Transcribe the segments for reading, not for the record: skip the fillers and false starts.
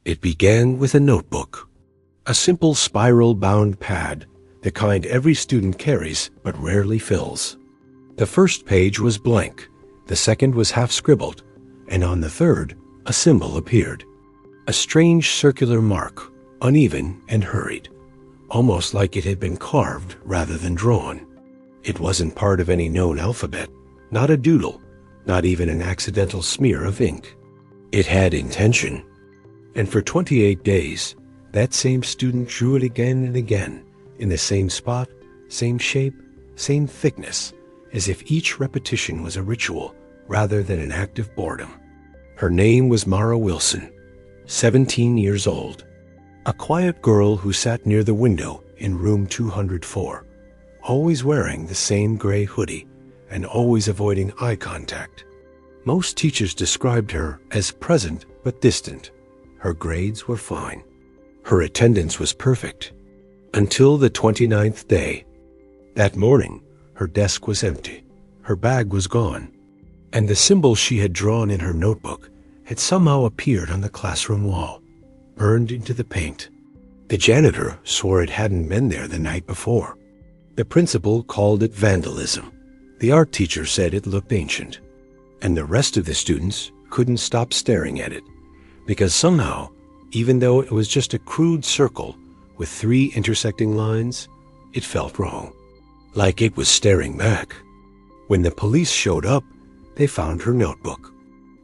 It began with a notebook, a simple spiral-bound pad, the kind every student carries but rarely fills. The first page was blank, the second was half-scribbled, and on the third, a symbol appeared. A strange circular mark, uneven and hurried, almost like it had been carved rather than drawn. It wasn't part of any known alphabet, not a doodle, not even an accidental smear of ink. It had intention. And for 28 days, that same student drew it again and again, in the same spot, same shape, same thickness, as if each repetition was a ritual rather than an act of boredom. Her name was Mara Wilson, 17 years old, a quiet girl who sat near the window in room 204, always wearing the same gray hoodie and always avoiding eye contact. Most teachers described her as present but distant. Her grades were fine. Her attendance was perfect. Until the 29th day. That morning, her desk was empty. Her bag was gone. And the symbol she had drawn in her notebook had somehow appeared on the classroom wall, burned into the paint. The janitor swore it hadn't been there the night before. The principal called it vandalism. The art teacher said it looked ancient. And the rest of the students couldn't stop staring at it, because somehow, even though it was just a crude circle with 3 intersecting lines, it felt wrong, like it was staring back. When the police showed up, they found her notebook.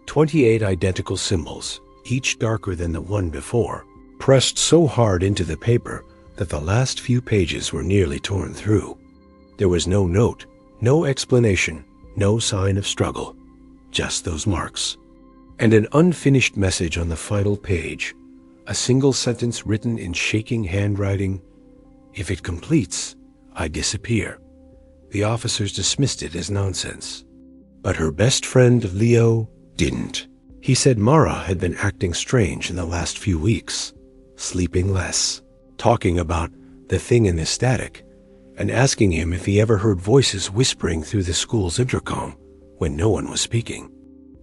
28 identical symbols, each darker than the one before, pressed so hard into the paper that the last few pages were nearly torn through. There was no note, no explanation, no sign of struggle, just those marks. And an unfinished message on the final page, a single sentence written in shaking handwriting: "If it completes, I disappear." The officers dismissed it as nonsense. But her best friend, Leo, didn't. He said Mara had been acting strange in the last few weeks, sleeping less, talking about the thing in the static, and asking him if he ever heard voices whispering through the school's intercom when no one was speaking.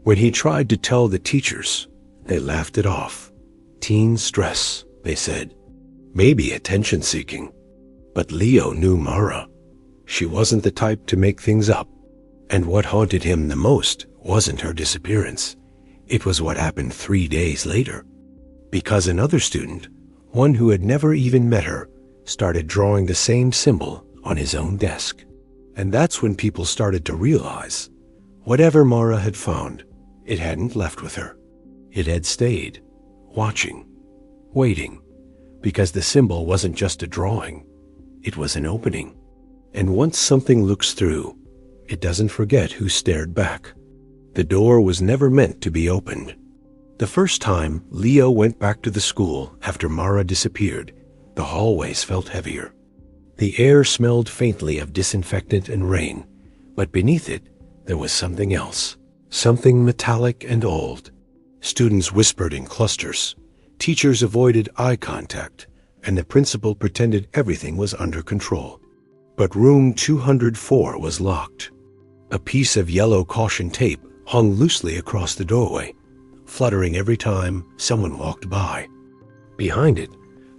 When he tried to tell the teachers, they laughed it off. Teen stress, they said. Maybe attention-seeking. But Leo knew Mara. She wasn't the type to make things up. And what haunted him the most wasn't her disappearance. It was what happened 3 days later. Because another student, one who had never even met her, started drawing the same symbol on his own desk. And that's when people started to realize whatever Mara had found, it hadn't left with her. It had stayed, watching, waiting, because the symbol wasn't just a drawing. It was an opening. And once something looks through, it doesn't forget who stared back. The door was never meant to be opened. The first time Leo went back to the school after Mara disappeared, the hallways felt heavier. The air smelled faintly of disinfectant and rain, but beneath it, there was something else, something metallic and old. Students whispered in clusters, teachers avoided eye contact, and the principal pretended everything was under control. But room 204 was locked. A piece of yellow caution tape hung loosely across the doorway, fluttering every time someone walked by. Behind it,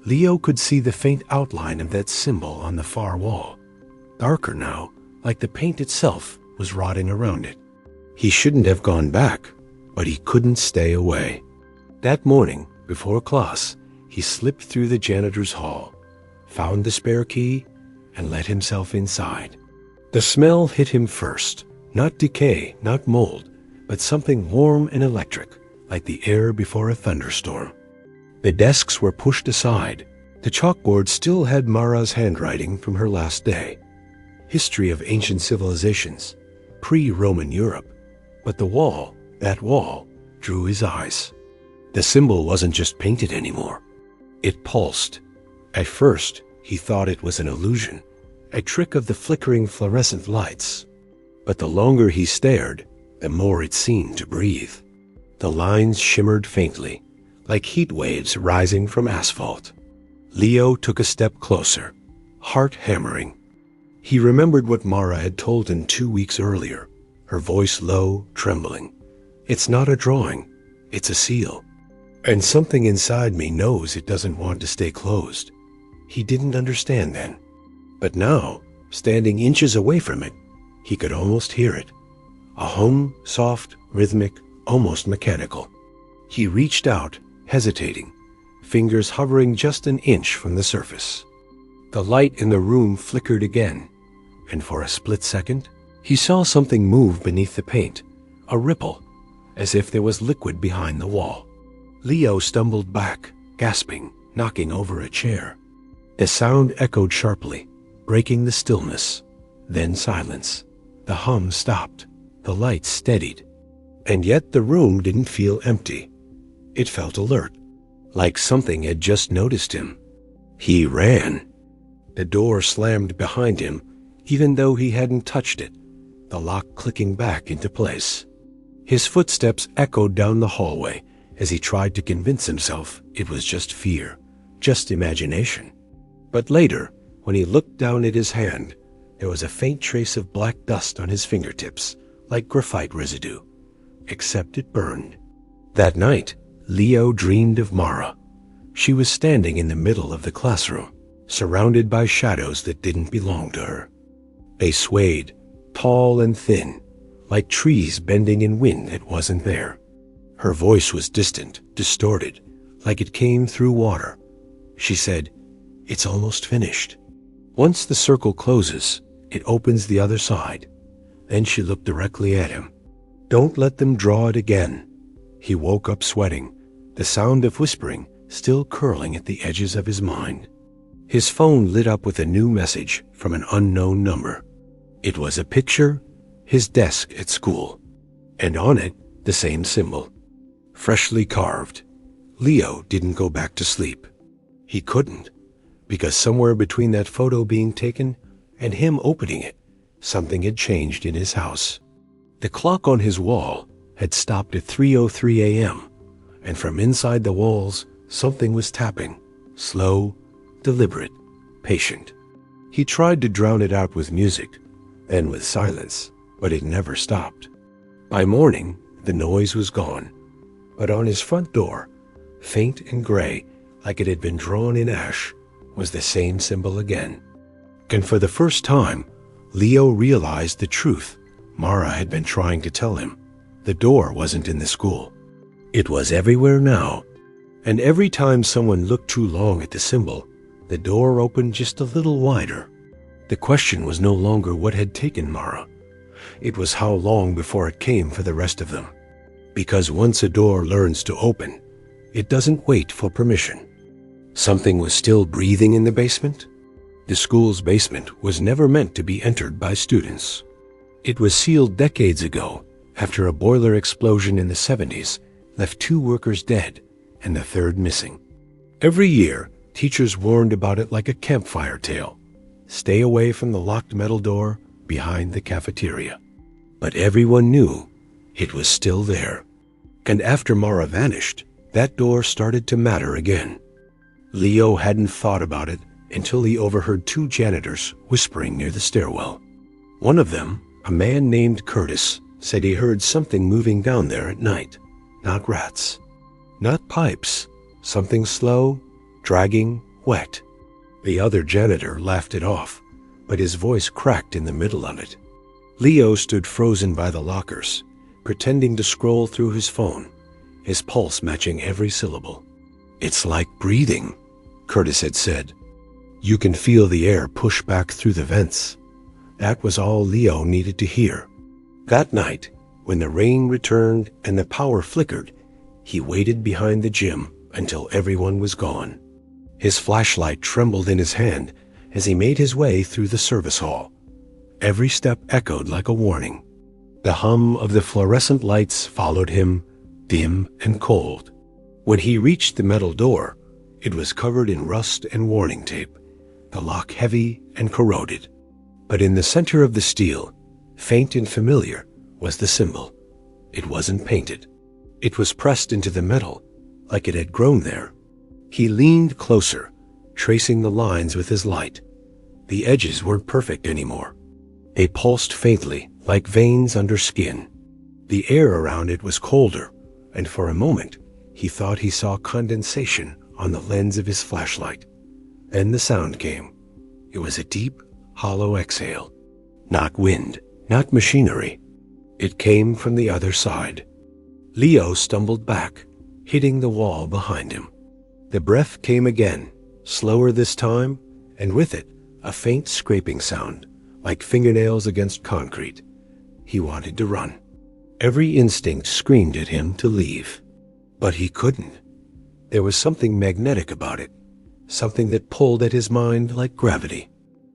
Leo could see the faint outline of that symbol on the far wall, darker now, like the paint itself was rotting around it. He shouldn't have gone back, but he couldn't stay away. That morning, before class, he slipped through the janitor's hall, found the spare key, and let himself inside. The smell hit him first, not decay, not mold, but something warm and electric, like the air before a thunderstorm. The desks were pushed aside. The chalkboard still had Mara's handwriting from her last day. History of ancient civilizations, pre-Roman Europe. But the wall, that wall, drew his eyes. The symbol wasn't just painted anymore. It pulsed. At first, he thought it was an illusion, a trick of the flickering fluorescent lights. But the longer he stared, the more it seemed to breathe. The lines shimmered faintly, like heat waves rising from asphalt. Leo took a step closer, heart hammering. He remembered what Mara had told him 2 weeks earlier, her voice low, trembling. "It's not a drawing, it's a seal." And something inside me knows it doesn't want to stay closed. He didn't understand then. But now, standing inches away from it, he could almost hear it. A hum, soft, rhythmic, almost mechanical. He reached out, hesitating, fingers hovering just an inch from the surface. The light in the room flickered again, and for a split second, he saw something move beneath the paint, a ripple, as if there was liquid behind the wall. Leo stumbled back, gasping, knocking over a chair. The sound echoed sharply, breaking the stillness. Then silence. The hum stopped. The lights steadied. And yet the room didn't feel empty. It felt alert, like something had just noticed him. He ran. The door slammed behind him, even though he hadn't touched it, the lock clicking back into place. His footsteps echoed down the hallway as he tried to convince himself it was just fear, just imagination. But later, when he looked down at his hand, there was a faint trace of black dust on his fingertips, like graphite residue, except it burned. That night, Leo dreamed of Mara. She was standing in the middle of the classroom, surrounded by shadows that didn't belong to her. They swayed, tall and thin, like trees bending in wind that wasn't there. Her voice was distant, distorted, like it came through water. She said, "It's almost finished. Once the circle closes, it opens the other side." Then she looked directly at him. "Don't let them draw it again." He woke up sweating, the sound of whispering still curling at the edges of his mind. His phone lit up with a new message from an unknown number. It was a picture, his desk at school, and on it the same symbol, freshly carved. Leo didn't go back to sleep. He couldn't, because somewhere between that photo being taken and him opening it, something had changed in his house. The clock on his wall had stopped at 3:03 a.m., and from inside the walls, something was tapping, slow, deliberate, patient. He tried to drown it out with music, then with silence, but it never stopped. By morning, the noise was gone, but on his front door, faint and gray, like it had been drawn in ash, was the same symbol again. And for the first time, Leo realized the truth Mara had been trying to tell him. The door wasn't in the school. It was everywhere now, and every time someone looked too long at the symbol, the door opened just a little wider. The question was no longer what had taken Mara. It was how long before it came for the rest of them. Because once a door learns to open, it doesn't wait for permission. Something was still breathing in the basement. The school's basement was never meant to be entered by students. It was sealed decades ago after a boiler explosion in the 70s left 2 workers dead and the 3rd missing. Every year, teachers warned about it like a campfire tale. Stay away from the locked metal door behind the cafeteria. But everyone knew it was still there. And after Mara vanished, that door started to matter again. Leo hadn't thought about it until he overheard 2 janitors whispering near the stairwell. One of them, a man named Curtis, said he heard something moving down there at night. Not rats. Not pipes. Something slow, dragging, wet. The other janitor laughed it off, but his voice cracked in the middle of it. Leo stood frozen by the lockers, pretending to scroll through his phone, his pulse matching every syllable. "It's like breathing," Curtis had said. "You can feel the air push back through the vents." That was all Leo needed to hear. That night, when the rain returned and the power flickered, he waited behind the gym until everyone was gone. His flashlight trembled in his hand as he made his way through the service hall. Every step echoed like a warning. The hum of the fluorescent lights followed him, dim and cold. When he reached the metal door, it was covered in rust and warning tape, the lock heavy and corroded. But in the center of the steel, faint and familiar, was the symbol. It wasn't painted. It was pressed into the metal, like it had grown there. He leaned closer, tracing the lines with his light. The edges weren't perfect anymore. They pulsed faintly, like veins under skin. The air around it was colder, and for a moment, he thought he saw condensation on the lens of his flashlight. Then the sound came. It was a deep, hollow exhale. Not wind, not machinery. It came from the other side. Leo stumbled back, hitting the wall behind him. The breath came again, slower this time, and with it, a faint scraping sound, like fingernails against concrete. He wanted to run. Every instinct screamed at him to leave. But he couldn't. There was something magnetic about it, something that pulled at his mind like gravity.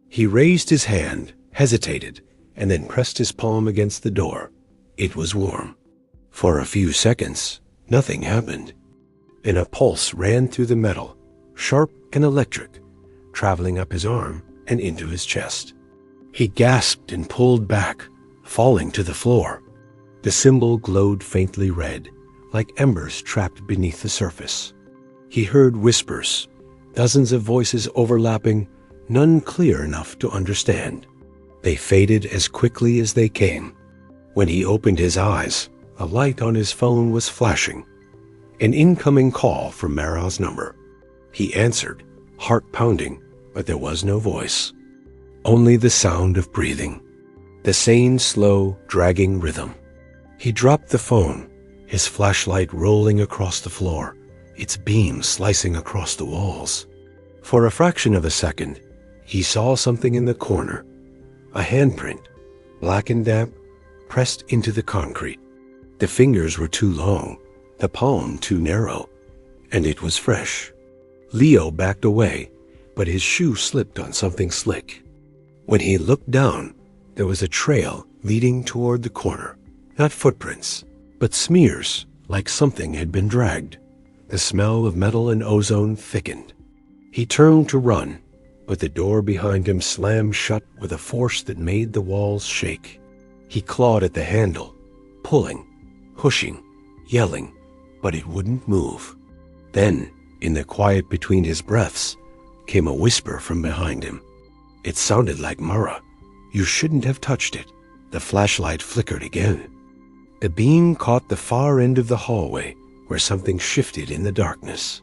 He raised his hand, hesitated, and then pressed his palm against the door. It was warm. For a few seconds, nothing happened. Then a pulse ran through the metal, sharp and electric, traveling up his arm and into his chest. He gasped and pulled back, falling to the floor. The symbol glowed faintly red, like embers trapped beneath the surface. He heard whispers, dozens of voices overlapping, none clear enough to understand. They faded as quickly as they came. When he opened his eyes, a light on his phone was flashing. An incoming call from Mara's number. He answered, heart pounding, but there was no voice. Only the sound of breathing. The same slow, dragging rhythm. He dropped the phone, his flashlight rolling across the floor, its beam slicing across the walls. For a fraction of a second, he saw something in the corner. A handprint, black and damp, pressed into the concrete. The fingers were too long, the palm too narrow, and it was fresh. Leo backed away, but his shoe slipped on something slick. When he looked down, there was a trail leading toward the corner. Not footprints, but smears, like something had been dragged. The smell of metal and ozone thickened. He turned to run, but the door behind him slammed shut with a force that made the walls shake. He clawed at the handle, pulling, pushing, yelling, but it wouldn't move. Then, in the quiet between his breaths, came a whisper from behind him. It sounded like Mara. You shouldn't have touched it. The flashlight flickered again. The beam caught the far end of the hallway, where something shifted in the darkness.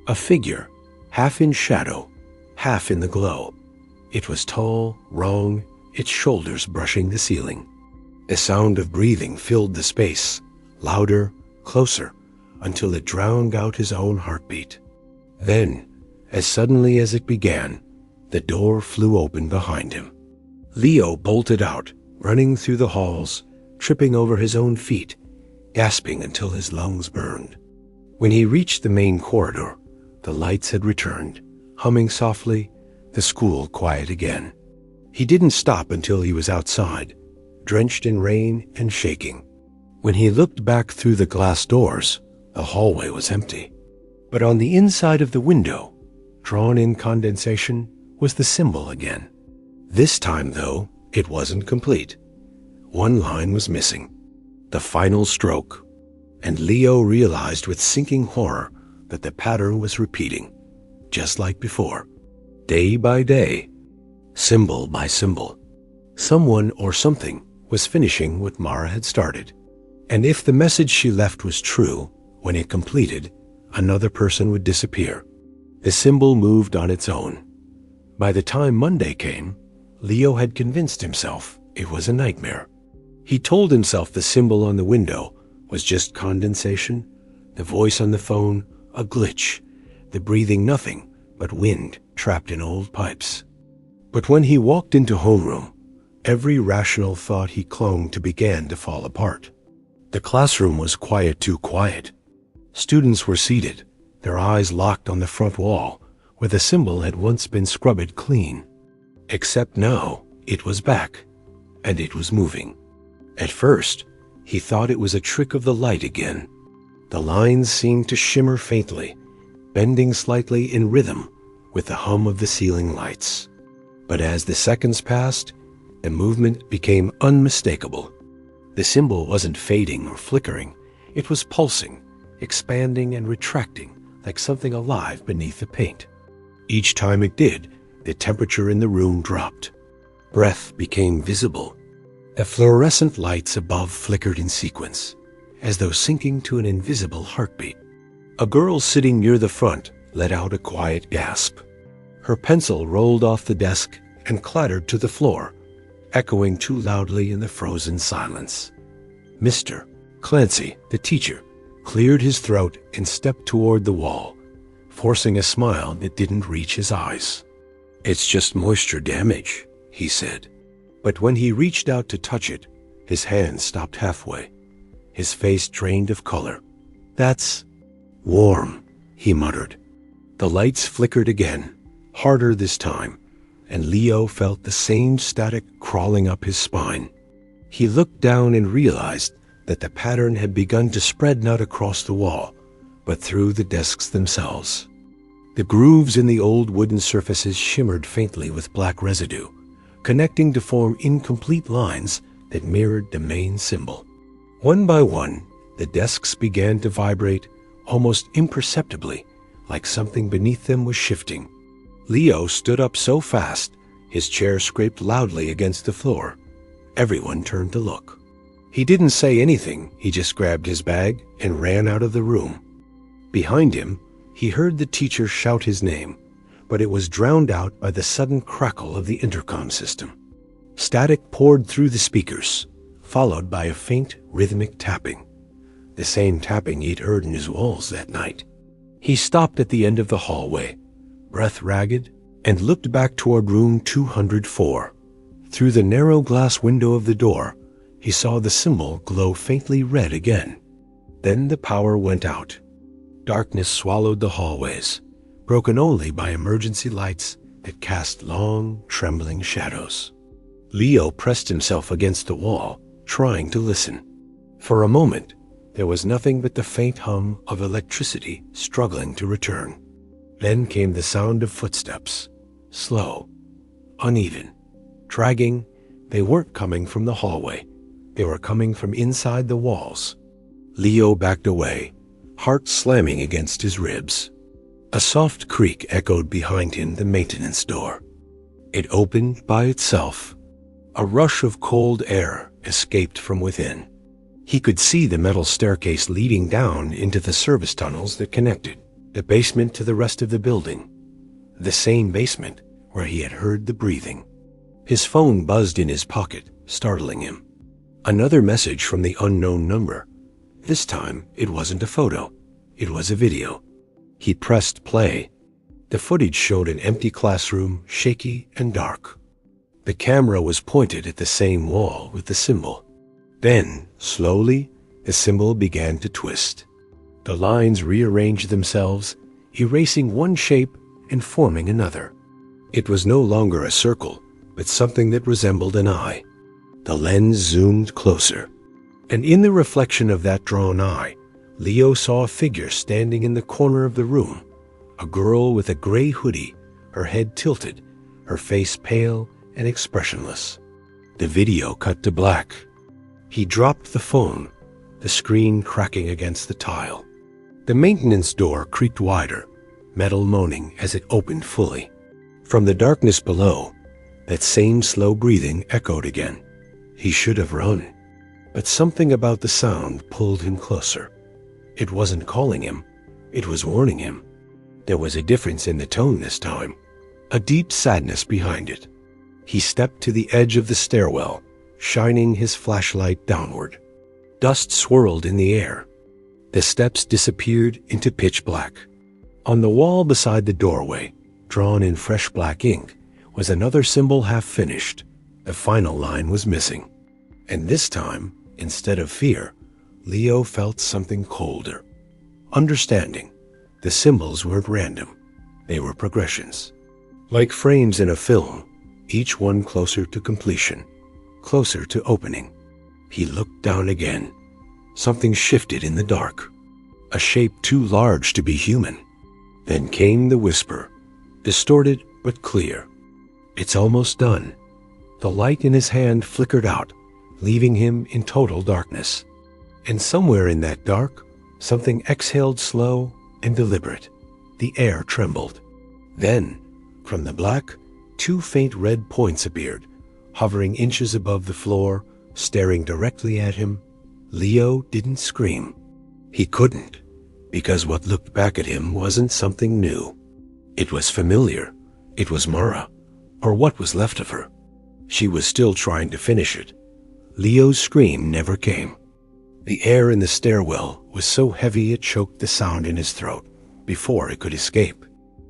A figure, half in shadow, half in the glow. It was tall, wrong, its shoulders brushing the ceiling. The sound of breathing filled the space, louder, closer, until it drowned out his own heartbeat. Then, as suddenly as it began, the door flew open behind him. Leo bolted out, running through the halls, tripping over his own feet, gasping until his lungs burned. When he reached the main corridor, the lights had returned, humming softly, the school quiet again. He didn't stop until he was outside, drenched in rain and shaking. When he looked back through the glass doors, the hallway was empty. But on the inside of the window, drawn in condensation, was the symbol again. This time, though, it wasn't complete. One line was missing, the final stroke, and Leo realized with sinking horror that the pattern was repeating, just like before, day by day, symbol by symbol. Someone or something was finishing what Mara had started, and if the message she left was true, when it completed, another person would disappear. The symbol moved on its own. By the time Monday came, Leo had convinced himself it was a nightmare. He told himself the symbol on the window was just condensation, the voice on the phone a glitch, the breathing nothing but wind trapped in old pipes. But when he walked into homeroom, every rational thought he clung to began to fall apart. The classroom was quiet, too quiet. Students were seated, their eyes locked on the front wall, where the symbol had once been scrubbed clean. Except now, it was back, and it was moving. At first, he thought it was a trick of the light again. The lines seemed to shimmer faintly, bending slightly in rhythm with the hum of the ceiling lights. But as the seconds passed, the movement became unmistakable. The symbol wasn't fading or flickering. It was pulsing, expanding and retracting like something alive beneath the paint. Each time it did, the temperature in the room dropped. Breath became visible. The fluorescent lights above flickered in sequence, as though syncing to an invisible heartbeat. A girl sitting near the front let out a quiet gasp. Her pencil rolled off the desk and clattered to the floor, echoing too loudly in the frozen silence. Mr. Clancy, the teacher, cleared his throat and stepped toward the wall, forcing a smile that didn't reach his eyes. "It's just moisture damage," he said. But when he reached out to touch it, his hand stopped halfway. His face drained of color. "That's warm," he muttered. The lights flickered again, harder this time, and Leo felt the same static crawling up his spine. He looked down and realized that the pattern had begun to spread not across the wall, but through the desks themselves. The grooves in the old wooden surfaces shimmered faintly with black residue, connecting to form incomplete lines that mirrored the main symbol. One by one, the desks began to vibrate almost imperceptibly, like something beneath them was shifting. Leo stood up so fast, his chair scraped loudly against the floor. Everyone turned to look. He didn't say anything, he just grabbed his bag and ran out of the room. Behind him, he heard the teacher shout his name, but it was drowned out by the sudden crackle of the intercom system. Static poured through the speakers, followed by a faint, rhythmic tapping, the same tapping he'd heard in his walls that night. He stopped at the end of the hallway, breath ragged, and looked back toward room 204. Through the narrow glass window of the door, he saw the symbol glow faintly red again. Then the power went out. Darkness swallowed the hallways, broken only by emergency lights that cast long, trembling shadows. Leo pressed himself against the wall, trying to listen. For a moment, there was nothing but the faint hum of electricity struggling to return. Then came the sound of footsteps, slow, uneven, dragging. They weren't coming from the hallway. They were coming from inside the walls. Leo backed away, heart slamming against his ribs. A soft creak echoed behind him the maintenance door. It opened by itself. A rush of cold air escaped from within. He could see the metal staircase leading down into the service tunnels that connected the basement to the rest of the building. The same basement where he had heard the breathing. His phone buzzed in his pocket, startling him. Another message from the unknown number. This time, it wasn't a photo. It was a video. He pressed play. The footage showed an empty classroom, shaky and dark. The camera was pointed at the same wall with the symbol. Then, slowly, the symbol began to twist. The lines rearranged themselves, erasing one shape and forming another. It was no longer a circle, but something that resembled an eye. The lens zoomed closer, and in the reflection of that drawn eye, Leo saw a figure standing in the corner of the room, a girl with a gray hoodie, her head tilted, her face pale and expressionless. The video cut to black. He dropped the phone, the screen cracking against the tile. The maintenance door creaked wider, metal moaning as it opened fully. From the darkness below, that same slow breathing echoed again. He should have run, but something about the sound pulled him closer. It wasn't calling him, it was warning him. There was a difference in the tone this time, a deep sadness behind it. He stepped to the edge of the stairwell, shining his flashlight downward. Dust swirled in the air. The steps disappeared into pitch black. On the wall beside the doorway, drawn in fresh black ink, was another symbol half finished. The final line was missing. And this time, instead of fear, Leo felt something colder. Understanding. The symbols weren't random. They were progressions. Like frames in a film, each one closer to completion, closer to opening. He looked down again. Something shifted in the dark. A shape too large to be human. Then came the whisper, distorted but clear. "It's almost done." The light in his hand flickered out, leaving him in total darkness. And somewhere in that dark, something exhaled slow and deliberate. The air trembled. Then, from the black, two faint red points appeared, hovering inches above the floor, staring directly at him. Leo didn't scream. He couldn't. because what looked back at him wasn't something new. It was familiar. It was Mara, or what was left of her. She was still trying to finish it. Leo's scream never came. The air in the stairwell was so heavy it choked the sound in his throat before it could escape.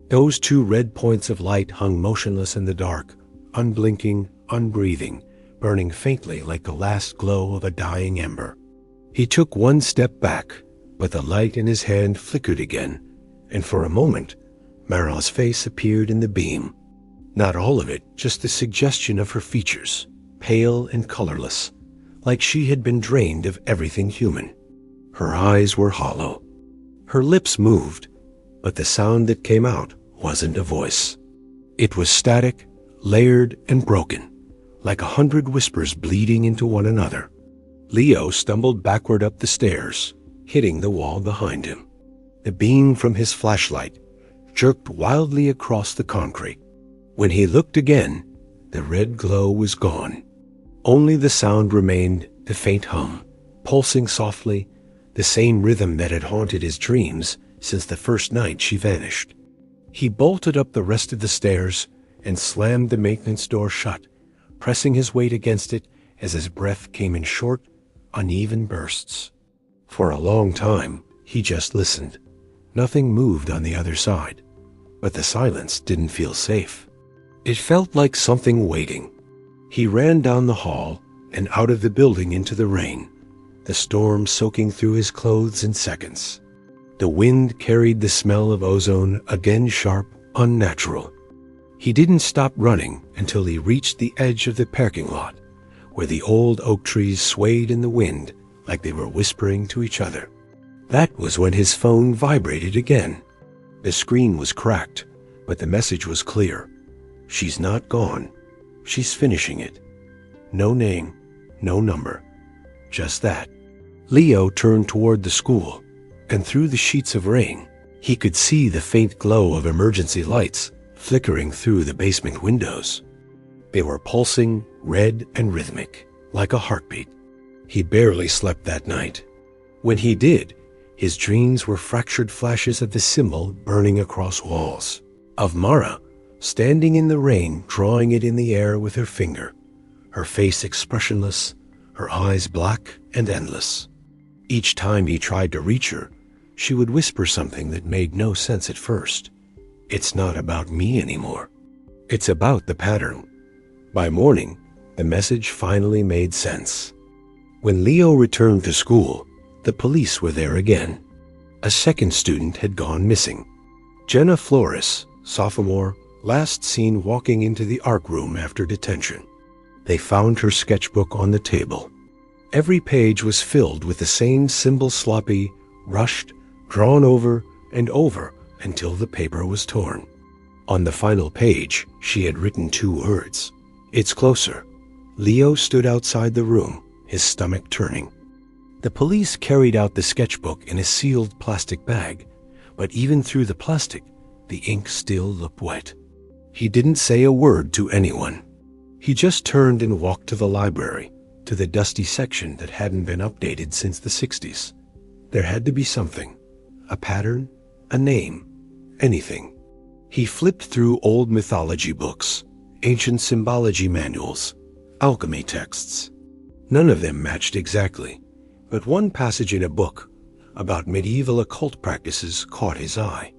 Those two red points of light hung motionless in the dark, unblinking, unbreathing, burning faintly like the last glow of a dying ember. He took one step back, but the light in his hand flickered again, and for a moment, Mara's face appeared in the beam. Not all of it, just the suggestion of her features, pale and colorless, like she had been drained of everything human. Her eyes were hollow. Her lips moved, but the sound that came out wasn't a voice. It was static, layered, and broken, like 100 whispers bleeding into one another. Leo stumbled backward up the stairs, hitting the wall behind him. The beam from his flashlight jerked wildly across the concrete. When he looked again, the red glow was gone. Only the sound remained, the faint hum, pulsing softly, the same rhythm that had haunted his dreams since the first night she vanished. He bolted up the rest of the stairs and slammed the maintenance door shut, pressing his weight against it as his breath came in short, uneven bursts. For a long time, he just listened. Nothing moved on the other side, but the silence didn't feel safe. It felt like something waiting. He ran down the hall and out of the building into the rain, the storm soaking through his clothes in seconds. The wind carried the smell of ozone, again sharp, unnatural. He didn't stop running until he reached the edge of the parking lot, where the old oak trees swayed in the wind like they were whispering to each other. That was when his phone vibrated again. The screen was cracked, but the message was clear. She's not gone. She's finishing it. No name, no number. Just that. Leo turned toward the school, and through the sheets of rain, he could see the faint glow of emergency lights flickering through the basement windows. They were pulsing, red and rhythmic, like a heartbeat. He barely slept that night. When he did, his dreams were fractured flashes of the symbol burning across walls, of Mara standing in the rain, drawing it in the air with her finger, her face expressionless, her eyes black and endless. Each time he tried to reach her, she would whisper something that made no sense at first. It's not about me anymore. It's about the pattern. By morning, the message finally made sense. When Leo returned to school, the police were there again. A second student had gone missing. Jenna Flores, sophomore, last seen walking into the art room after detention. They found her sketchbook on the table. Every page was filled with the same symbol-sloppy, rushed, drawn over and over until the paper was torn. On the final page, she had written 2 words. It's closer. Leo stood outside the room, his stomach turning. The police carried out the sketchbook in a sealed plastic bag, but even through the plastic, the ink still looked wet. He didn't say a word to anyone. He just turned and walked to the library, to the dusty section that hadn't been updated since the 60s. There had to be something. A pattern, a name, anything. He flipped through old mythology books, ancient symbology manuals, alchemy texts. None of them matched exactly, but one passage in a book about medieval occult practices caught his eye.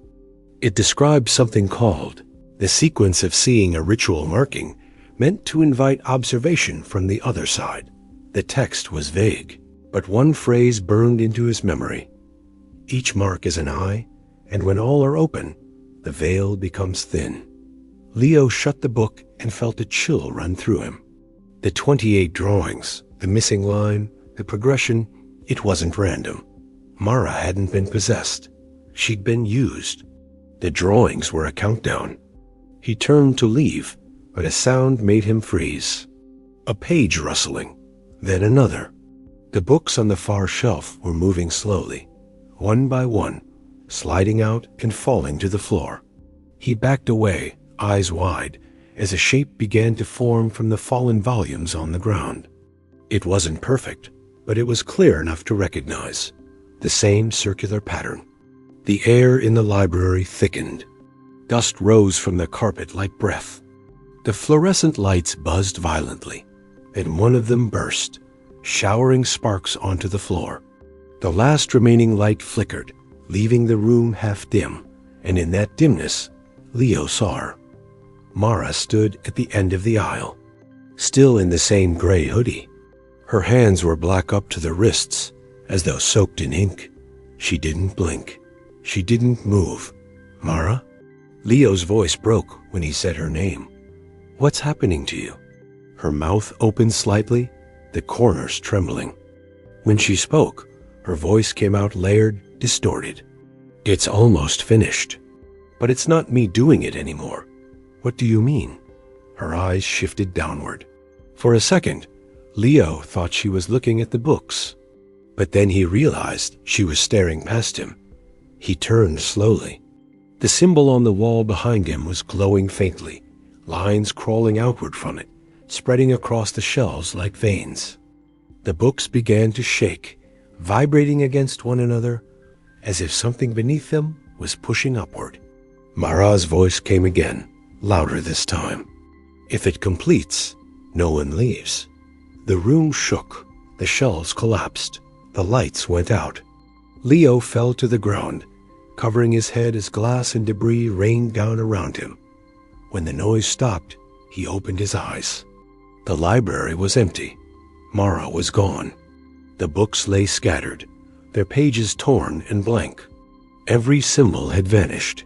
It described something called the sequence of seeing a ritual marking meant to invite observation from the other side. The text was vague, but one phrase burned into his memory. Each mark is an eye, and when all are open, the veil becomes thin. Leo shut the book and felt a chill run through him. The 28 drawings, the missing line, the progression, it wasn't random. Mara hadn't been possessed. She'd been used. The drawings were a countdown. He turned to leave, but a sound made him freeze. A page rustling, then another. The books on the far shelf were moving slowly, one by one, sliding out and falling to the floor. He backed away, eyes wide, as a shape began to form from the fallen volumes on the ground. It wasn't perfect, but it was clear enough to recognize. The same circular pattern. The air in the library thickened. Dust rose from the carpet like breath. The fluorescent lights buzzed violently, and one of them burst, showering sparks onto the floor. The last remaining light flickered, leaving the room half dim, and in that dimness, Leo saw her. Mara stood at the end of the aisle, still in the same gray hoodie. Her hands were black up to the wrists, as though soaked in ink. She didn't blink. She didn't move. "Mara?" Leo's voice broke when he said her name. "What's happening to you?" Her mouth opened slightly, the corners trembling. When she spoke, her voice came out layered, distorted. "It's almost finished. But it's not me doing it anymore." "What do you mean?" Her eyes shifted downward. For a second, Leo thought she was looking at the books. But then he realized she was staring past him. He turned slowly. The symbol on the wall behind him was glowing faintly, lines crawling outward from it, spreading across the shelves like veins. The books began to shake, vibrating against one another, as if something beneath them was pushing upward. Mara's voice came again, louder this time. "If it completes, no one leaves." The room shook, the shelves collapsed, the lights went out. Leo fell to the ground, covering his head as glass and debris rained down around him. When the noise stopped, he opened his eyes. The library was empty. Mara was gone. The books lay scattered, their pages torn and blank. Every symbol had vanished.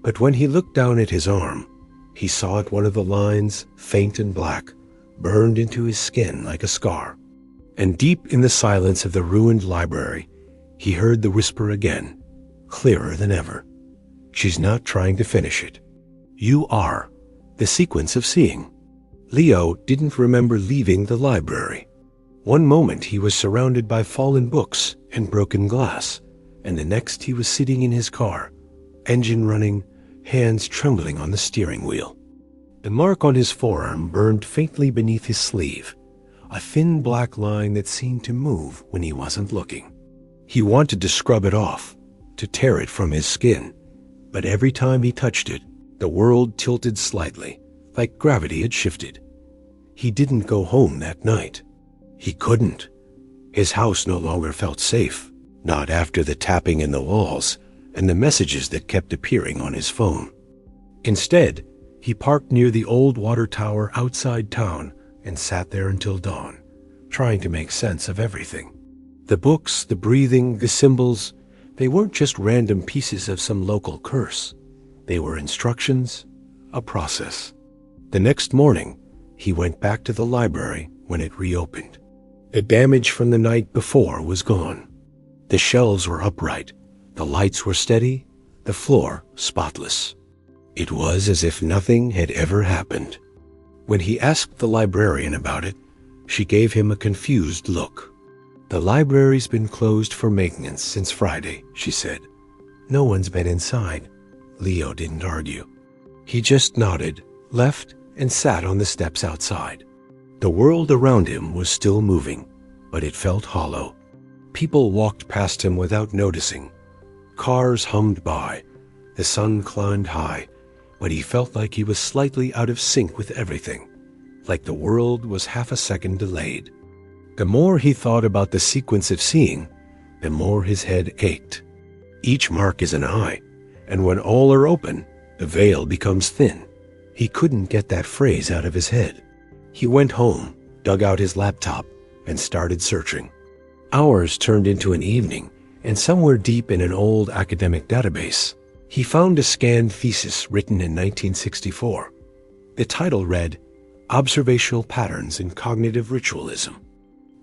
But when he looked down at his arm, he saw at one of the lines, faint and black, burned into his skin like a scar. And deep in the silence of the ruined library, he heard the whisper again, clearer than ever. "She's not trying to finish it. You are. The sequence of seeing." Leo didn't remember leaving the library. One moment he was surrounded by fallen books and broken glass, and the next he was sitting in his car, engine running, hands trembling on the steering wheel. The mark on his forearm burned faintly beneath his sleeve, a thin black line that seemed to move when he wasn't looking. He wanted to scrub it off, to tear it from his skin, but every time he touched it, the world tilted slightly, like gravity had shifted. He didn't go home that night. He couldn't. His house no longer felt safe, not after the tapping in the walls and the messages that kept appearing on his phone. Instead, he parked near the old water tower outside town and sat there until dawn, trying to make sense of everything. The books, the breathing, the symbols, they weren't just random pieces of some local curse. They were instructions, a process. The next morning, he went back to the library when it reopened. The damage from the night before was gone. The shelves were upright, the lights were steady, the floor spotless. It was as if nothing had ever happened. When he asked the librarian about it, she gave him a confused look. "The library's been closed for maintenance since Friday," she said. "No one's been inside." Leo didn't argue. He just nodded, left, and sat on the steps outside. The world around him was still moving, but it felt hollow. People walked past him without noticing. Cars hummed by. The sun climbed high, but he felt like he was slightly out of sync with everything, like the world was half a second delayed. The more he thought about the sequence of seeing, the more his head ached. Each mark is an eye, and when all are open, the veil becomes thin. He couldn't get that phrase out of his head. He went home, dug out his laptop, and started searching. Hours turned into an evening, and somewhere deep in an old academic database, he found a scanned thesis written in 1964. The title read, "Observational Patterns in Cognitive Ritualism."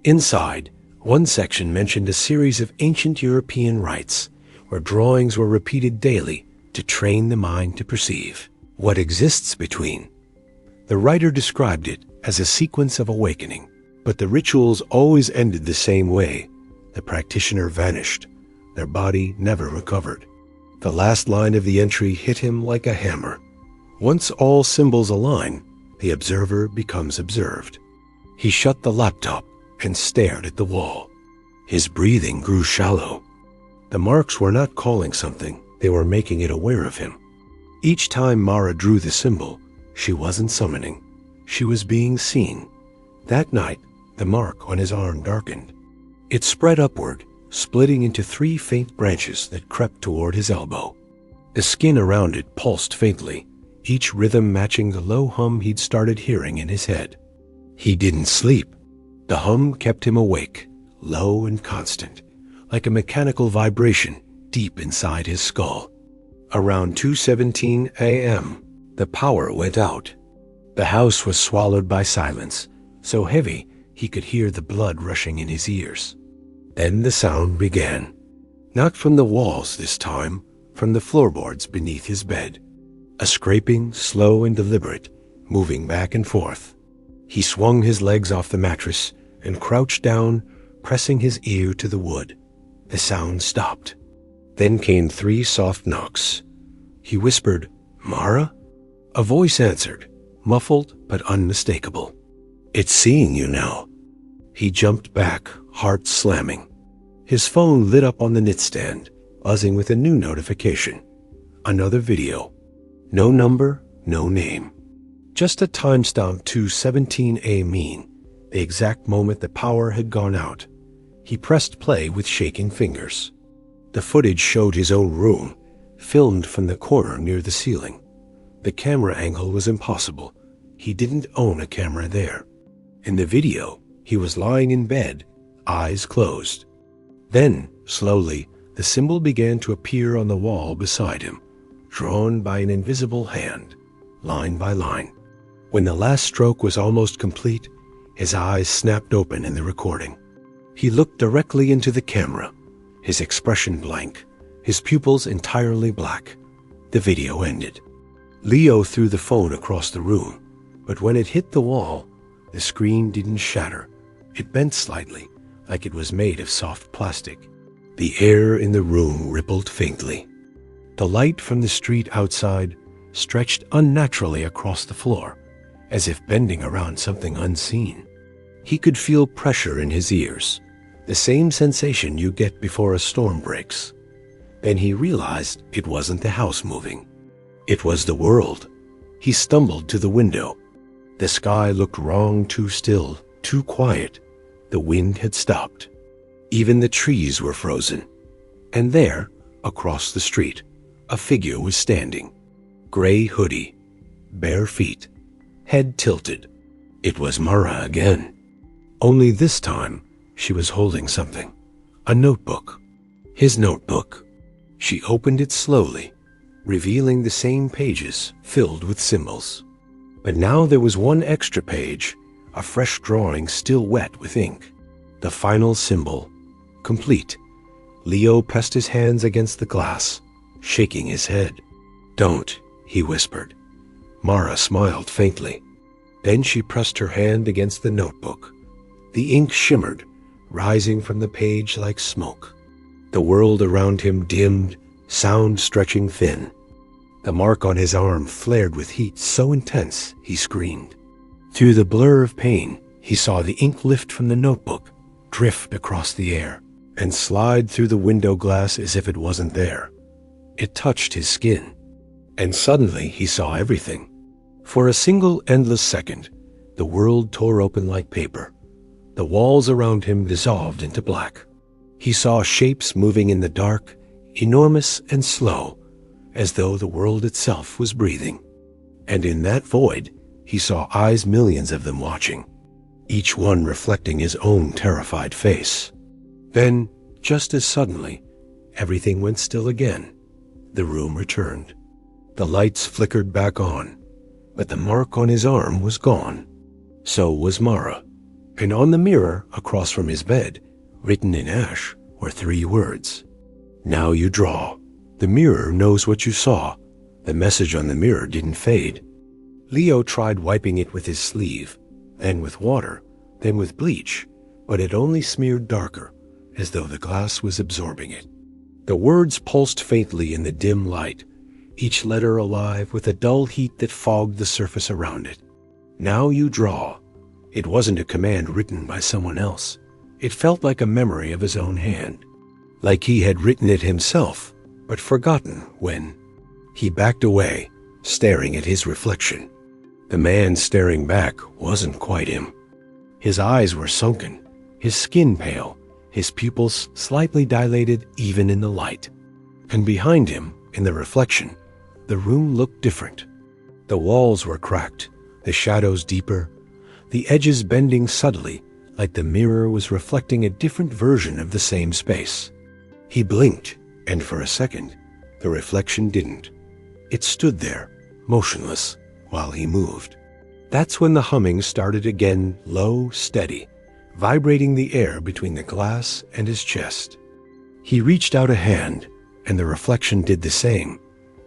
Inside, one section mentioned a series of ancient European rites where drawings were repeated daily to train the mind to perceive what exists between. The writer described it as a sequence of awakening, but the rituals always ended the same way. The practitioner vanished. Their body never recovered. The last line of the entry hit him like a hammer. Once all symbols align, the observer becomes observed. He shut the laptop and stared at the wall. His breathing grew shallow. The marks were not calling something, they were making it aware of him. Each time Mara drew the symbol, she wasn't summoning. She was being seen. That night, the mark on his arm darkened. It spread upward, splitting into 3 faint branches that crept toward his elbow. The skin around it pulsed faintly, each rhythm matching the low hum he'd started hearing in his head. He didn't sleep. The hum kept him awake, low and constant, like a mechanical vibration deep inside his skull. Around 2:17 a.m., the power went out. The house was swallowed by silence, so heavy he could hear the blood rushing in his ears. Then the sound began. Not from the walls this time, from the floorboards beneath his bed. A scraping, slow and deliberate, moving back and forth. He swung his legs off the mattress and crouched down, pressing his ear to the wood. The sound stopped. Then came 3 soft knocks. He whispered, "Mara?" A voice answered, muffled but unmistakable. "It's seeing you now." He jumped back, heart slamming. His phone lit up on the nightstand, buzzing with a new notification. Another video. No number, no name. Just a timestamp to 17 a.m., the exact moment the power had gone out. He pressed play with shaking fingers. The footage showed his own room, filmed from the corner near the ceiling. The camera angle was impossible. He didn't own a camera there. In the video, he was lying in bed, eyes closed. Then, slowly, the symbol began to appear on the wall beside him, drawn by an invisible hand, line by line. When the last stroke was almost complete, his eyes snapped open in the recording. He looked directly into the camera, his expression blank, his pupils entirely black. The video ended. Leo threw the phone across the room, but when it hit the wall, the screen didn't shatter. It bent slightly, like it was made of soft plastic. The air in the room rippled faintly. The light from the street outside stretched unnaturally across the floor, as if bending around something unseen. He could feel pressure in his ears, the same sensation you get before a storm breaks. Then he realized it wasn't the house moving. It was the world. He stumbled to the window. The sky looked wrong, too still, too quiet. The wind had stopped. Even the trees were frozen. And there, across the street, a figure was standing. Gray hoodie, bare feet, head tilted. It was Mara again. Only this time, she was holding something. A notebook. His notebook. She opened it slowly, revealing the same pages filled with symbols. But now there was one extra page, a fresh drawing still wet with ink. The final symbol, complete. Leo pressed his hands against the glass, shaking his head. "Don't," he whispered. Mara smiled faintly. Then she pressed her hand against the notebook. The ink shimmered, rising from the page like smoke. The world around him dimmed, sound stretching thin. The mark on his arm flared with heat so intense he screamed. Through the blur of pain, he saw the ink lift from the notebook, drift across the air, and slide through the window glass as if it wasn't there. It touched his skin, and suddenly he saw everything. For a single endless second, the world tore open like paper. The walls around him dissolved into black. He saw shapes moving in the dark, enormous and slow, as though the world itself was breathing. And in that void, he saw eyes, millions of them watching, each one reflecting his own terrified face. Then, just as suddenly, everything went still again. The room returned. The lights flickered back on, but the mark on his arm was gone. So was Mara. And on the mirror across from his bed, written in ash, were 3 words. "Now you draw." The mirror knows what you saw. The message on the mirror didn't fade. Leo tried wiping it with his sleeve, then with water, then with bleach, but it only smeared darker, as though the glass was absorbing it. The words pulsed faintly in the dim light, each letter alive with a dull heat that fogged the surface around it. "Now you draw." It wasn't a command written by someone else. It felt like a memory of his own hand. like he had written it himself, but forgotten when. He backed away, staring at his reflection. The man staring back wasn't quite him. His eyes were sunken, his skin pale, his pupils slightly dilated even in the light. And behind him, in the reflection, the room looked different. The walls were cracked, the shadows deeper, the edges bending subtly, like the mirror was reflecting a different version of the same space. He blinked, and for a second, the reflection didn't. It stood there, motionless, while he moved. That's when the humming started again, low, steady, vibrating the air between the glass and his chest. He reached out a hand, and the reflection did the same,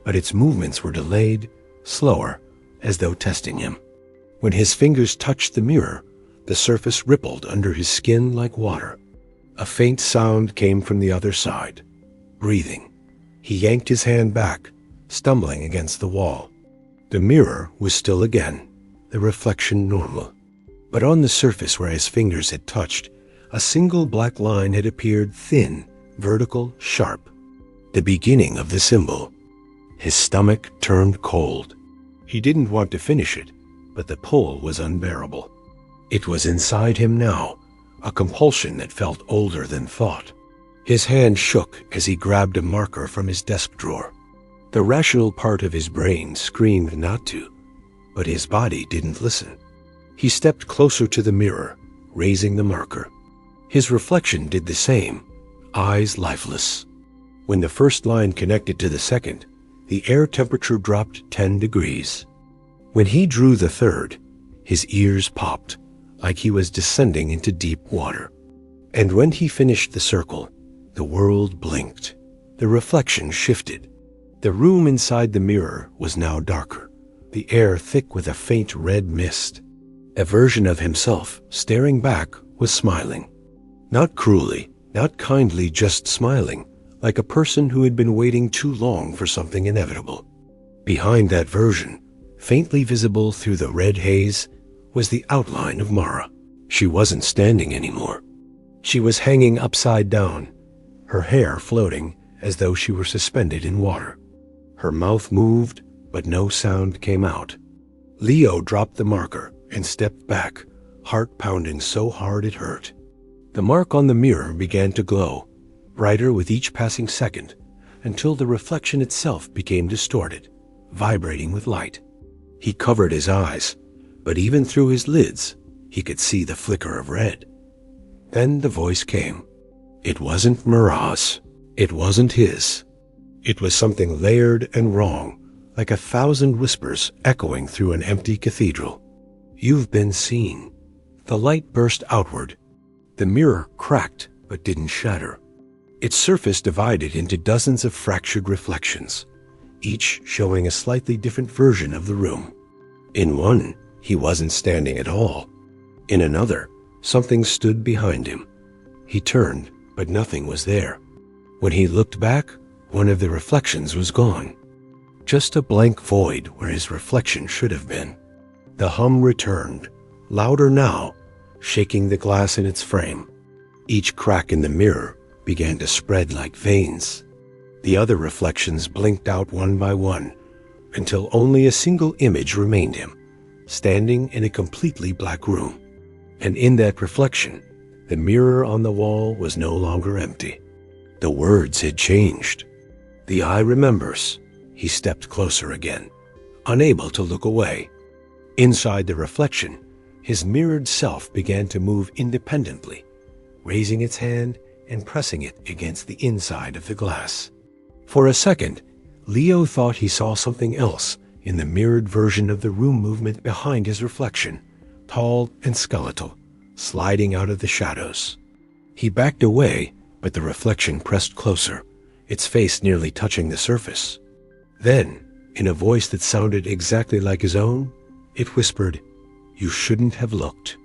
but its movements were delayed, slower, as though testing him. When his fingers touched the mirror, the surface rippled under his skin like water. A faint sound came from the other side. Breathing. He yanked his hand back, stumbling against the wall. The mirror was still again, the reflection normal. But on the surface where his fingers had touched, a single black line had appeared, thin, vertical, sharp. The beginning of the symbol. His stomach turned cold. He didn't want to finish it, but the pull was unbearable. It was inside him now, a compulsion that felt older than thought. His hand shook as he grabbed a marker from his desk drawer. The rational part of his brain screamed not to, but his body didn't listen. He stepped closer to the mirror, raising the marker. His reflection did the same, eyes lifeless. When the first line connected to the second, the air temperature dropped 10 degrees. When he drew the third, his ears popped, like he was descending into deep water. And when he finished the circle, the world blinked. The reflection shifted. The room inside the mirror was now darker, the air thick with a faint red mist. A version of himself, staring back, was smiling. Not cruelly, not kindly, just smiling, like a person who had been waiting too long for something inevitable. Behind that version, faintly visible through the red haze, was the outline of Mara. She wasn't standing anymore. She was hanging upside down, her hair floating as though she were suspended in water. Her mouth moved, but no sound came out. Leo dropped the marker and stepped back, heart pounding so hard it hurt. The mark on the mirror began to glow, brighter with each passing second, until the reflection itself became distorted, vibrating with light. He covered his eyes, but even through his lids, he could see the flicker of red. Then the voice came. It wasn't Mara's. It wasn't his. It was something layered and wrong, like 1,000 whispers echoing through an empty cathedral. You've been seen. The light burst outward. The mirror cracked but didn't shatter. Its surface divided into dozens of fractured reflections, each showing a slightly different version of the room. In one, he wasn't standing at all. In another, something stood behind him. He turned, but nothing was there. When he looked back, one of the reflections was gone. Just a blank void where his reflection should have been. The hum returned, louder now, shaking the glass in its frame. Each crack in the mirror began to spread like veins. The other reflections blinked out one by one, until only a single image remained him, standing in a completely black room. And in that reflection, the mirror on the wall was no longer empty. The words had changed. The eye remembers. He stepped closer again, unable to look away. Inside the reflection, his mirrored self began to move independently, raising its hand and pressing it against the inside of the glass. For a second, Leo thought he saw something else in the mirrored version of the room movement behind his reflection, tall and skeletal, sliding out of the shadows. He backed away, but the reflection pressed closer, its face nearly touching the surface. Then, in a voice that sounded exactly like his own, it whispered, "You shouldn't have looked."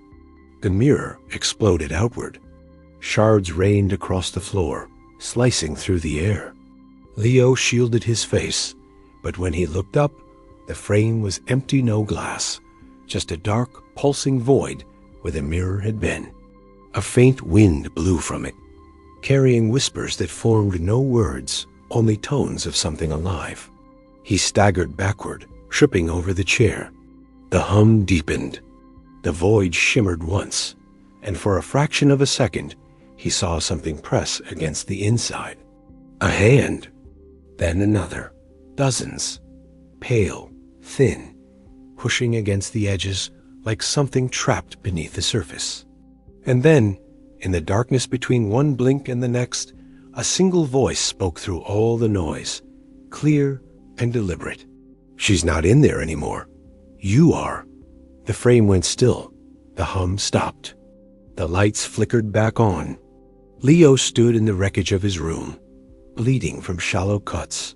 The mirror exploded outward. Shards rained across the floor, slicing through the air. Leo shielded his face, but when he looked up, the frame was empty, no glass, just a dark, pulsing void where the mirror had been. A faint wind blew from it, carrying whispers that formed no words, only tones of something alive. He staggered backward, tripping over the chair. The hum deepened. The void shimmered once, and for a fraction of a second, he saw something press against the inside. A hand. Then another. Dozens. Pale, thin, pushing against the edges like something trapped beneath the surface. And then, in the darkness between one blink and the next, a single voice spoke through all the noise, clear and deliberate. "She's not in there anymore. You are." The frame went still. The hum stopped. The lights flickered back on. Leo stood in the wreckage of his room, bleeding from shallow cuts,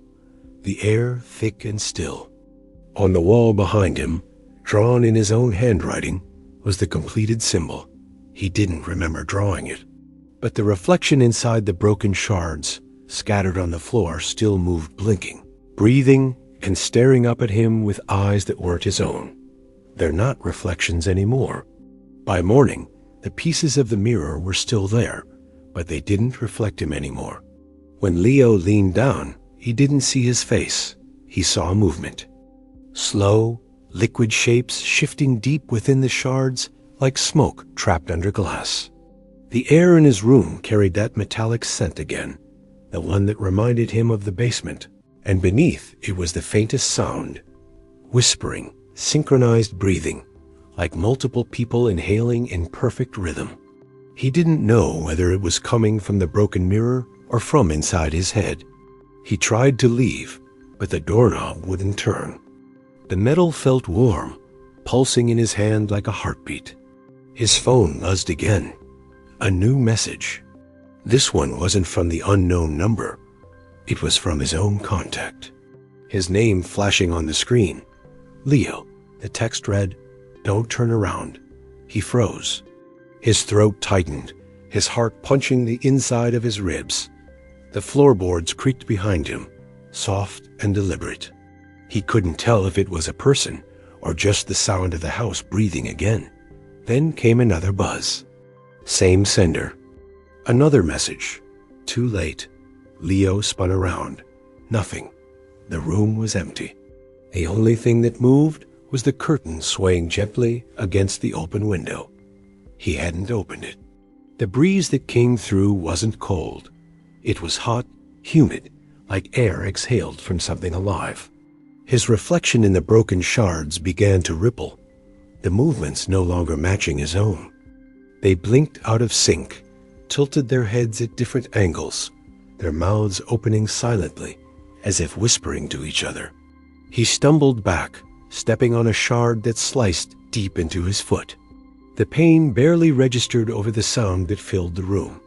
the air thick and still. On the wall behind him, drawn in his own handwriting, was the completed symbol. He didn't remember drawing it, but the reflection inside the broken shards, scattered on the floor, still moved, blinking, breathing, and staring up at him with eyes that weren't his own. They're not reflections anymore. By morning, the pieces of the mirror were still there, but they didn't reflect him anymore. When Leo leaned down, he didn't see his face. He saw movement. Slow, liquid shapes shifting deep within the shards like smoke trapped under glass. The air in his room carried that metallic scent again, the one that reminded him of the basement, and beneath it was the faintest sound, whispering, synchronized breathing, like multiple people inhaling in perfect rhythm. He didn't know whether it was coming from the broken mirror or from inside his head. He tried to leave, but the doorknob wouldn't turn. The metal felt warm, pulsing in his hand like a heartbeat. His phone buzzed again. A new message. This one wasn't from the unknown number. It was from his own contact. His name flashing on the screen. Leo. The text read, "Don't turn around." He froze. His throat tightened, his heart punching the inside of his ribs. The floorboards creaked behind him, soft and deliberate. He couldn't tell if it was a person or just the sound of the house breathing again. Then came another buzz. Same sender. Another message. Too late. Leo spun around. Nothing. The room was empty. The only thing that moved was the curtain swaying gently against the open window. He hadn't opened it. The breeze that came through wasn't cold. It was hot, humid, like air exhaled from something alive. His reflection in the broken shards began to ripple, the movements no longer matching his own. They blinked out of sync, tilted their heads at different angles, their mouths opening silently, as if whispering to each other. He stumbled back, stepping on a shard that sliced deep into his foot. The pain barely registered over the sound that filled the room,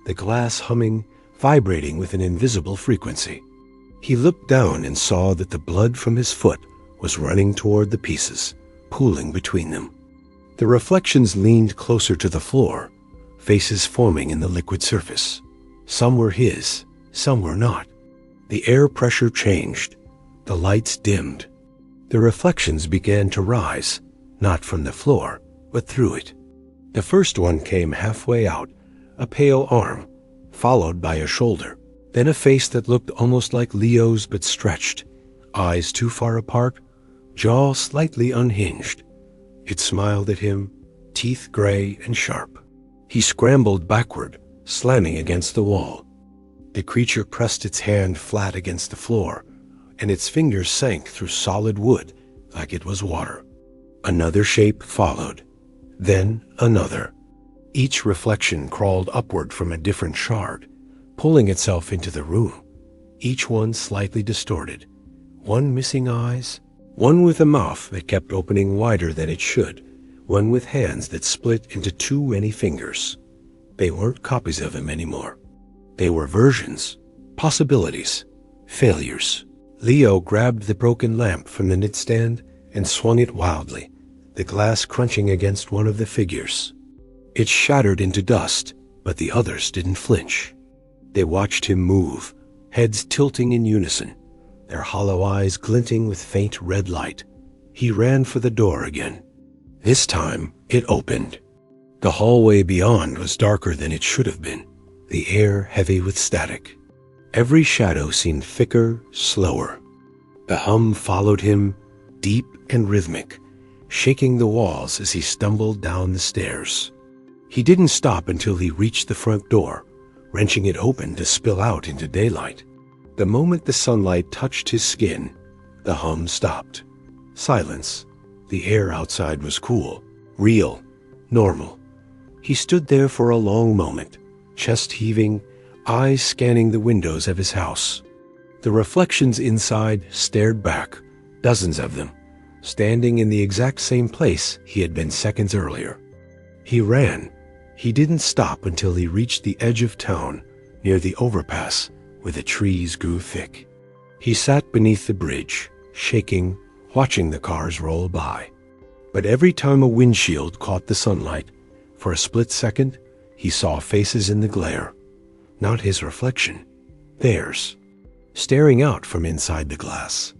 the glass humming, vibrating with an invisible frequency. He looked down and saw that the blood from his foot was running toward the pieces, pooling between them. The reflections leaned closer to the floor, faces forming in the liquid surface. Some were his, some were not. The air pressure changed. The lights dimmed. The reflections began to rise, not from the floor, but through it. The first one came halfway out, a pale arm, followed by a shoulder, then a face that looked almost like Leo's but stretched, eyes too far apart, jaw slightly unhinged. It smiled at him, teeth gray and sharp. He scrambled backward, slamming against the wall. The creature pressed its hand flat against the floor, and its fingers sank through solid wood like it was water. Another shape followed, then another. Each reflection crawled upward from a different shard, pulling itself into the room, each one slightly distorted, one missing eyes, one with a mouth that kept opening wider than it should, one with hands that split into too many fingers. They weren't copies of him anymore. They were versions, possibilities, failures. Leo grabbed the broken lamp from the nightstand and swung it wildly, the glass crunching against one of the figures. It shattered into dust, but the others didn't flinch. They watched him move, heads tilting in unison, their hollow eyes glinting with faint red light. He ran for the door again. This time, it opened. The hallway beyond was darker than it should have been. the air heavy with static. Every shadow seemed thicker, slower. The hum followed him, deep and rhythmic, shaking the walls as he stumbled down the stairs. He didn't stop until he reached the front door, wrenching it open to spill out into daylight. The moment the sunlight touched his skin, the hum stopped. Silence. The air outside was cool, real, normal. He stood there for a long moment, chest heaving, eyes scanning the windows of his house. The reflections inside stared back, dozens of them, standing in the exact same place he had been seconds earlier. He ran. He didn't stop until he reached the edge of town, near the overpass, where the trees grew thick. He sat beneath the bridge, shaking, watching the cars roll by. But every time a windshield caught the sunlight, for a split second, he saw faces in the glare. Not his reflection, theirs, staring out from inside the glass,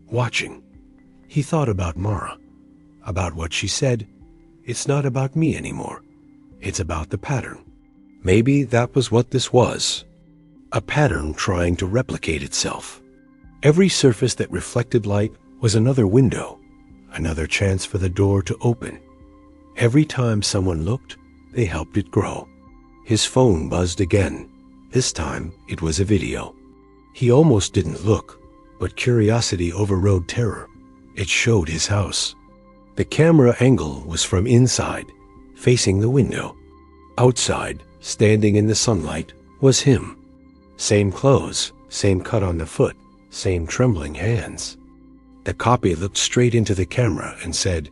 watching. He thought about Mara, about what she said. It's not about me anymore. It's about the pattern. Maybe that was what this was. A pattern trying to replicate itself. Every surface that reflected light was another window, another chance for the door to open. Every time someone looked, they helped it grow. His phone buzzed again. This time, it was a video. He almost didn't look, but curiosity overrode terror. It showed his house. The camera angle was from inside, facing the window. Outside, standing in the sunlight, was him. Same clothes, same cut on the foot, same trembling hands. The copy looked straight into the camera and said,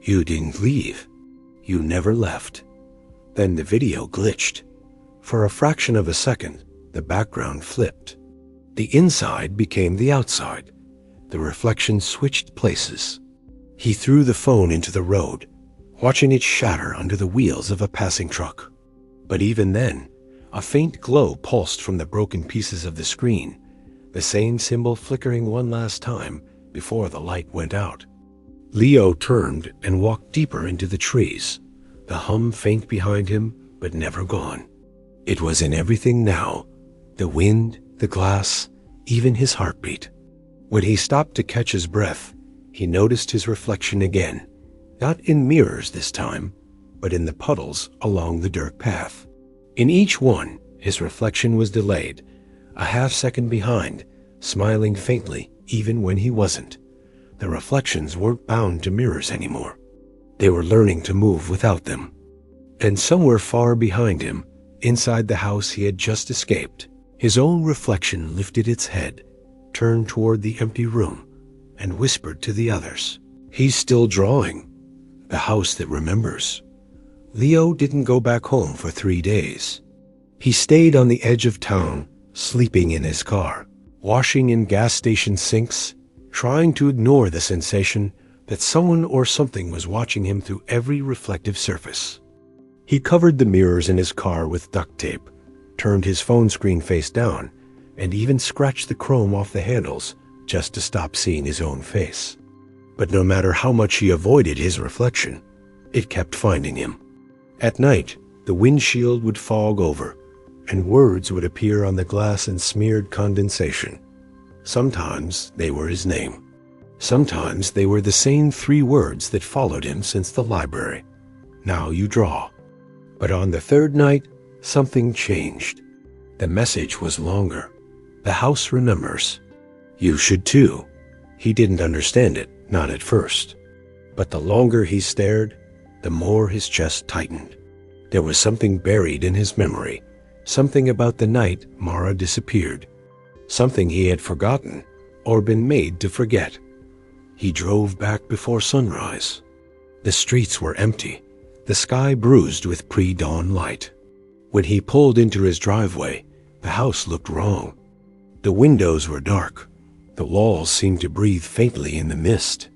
"You didn't leave. You never left." Then the video glitched. For a fraction of a second, the background flipped. The inside became the outside. The reflection switched places. He threw the phone into the road, watching it shatter under the wheels of a passing truck. But even then, a faint glow pulsed from the broken pieces of the screen, the same symbol flickering one last time before the light went out. Leo turned and walked deeper into the trees, the hum faint behind him, but never gone. It was in everything now, the wind, the glass, even his heartbeat. When he stopped to catch his breath, he noticed his reflection again, not in mirrors this time, but in the puddles along the dirt path. In each one, his reflection was delayed, a half-second behind, smiling faintly even when he wasn't. The reflections weren't bound to mirrors anymore. They were learning to move without them. And somewhere far behind him, inside the house he had just escaped, his own reflection lifted its head, turned toward the empty room, and whispered to the others, "He's still drawing. The house that remembers." Leo didn't go back home for 3 days. He stayed on the edge of town, sleeping in his car, washing in gas station sinks, trying to ignore the sensation that someone or something was watching him through every reflective surface. He covered the mirrors in his car with duct tape, turned his phone screen face down, and even scratched the chrome off the handles just to stop seeing his own face. But no matter how much he avoided his reflection, it kept finding him. At night, the windshield would fog over, and words would appear on the glass in smeared condensation. Sometimes they were his name. Sometimes they were the same 3 words that followed him since the library. "Now you draw." But on the 3rd night, something changed. The message was longer. "The house remembers. You should too." He didn't understand it, not at first. But the longer he stared, the more his chest tightened. There was something buried in his memory, something about the night Mara disappeared, something he had forgotten or been made to forget. He drove back before sunrise. The streets were empty, the sky bruised with pre-dawn light. When he pulled into his driveway, the house looked wrong. The windows were dark. The walls seemed to breathe faintly in the mist.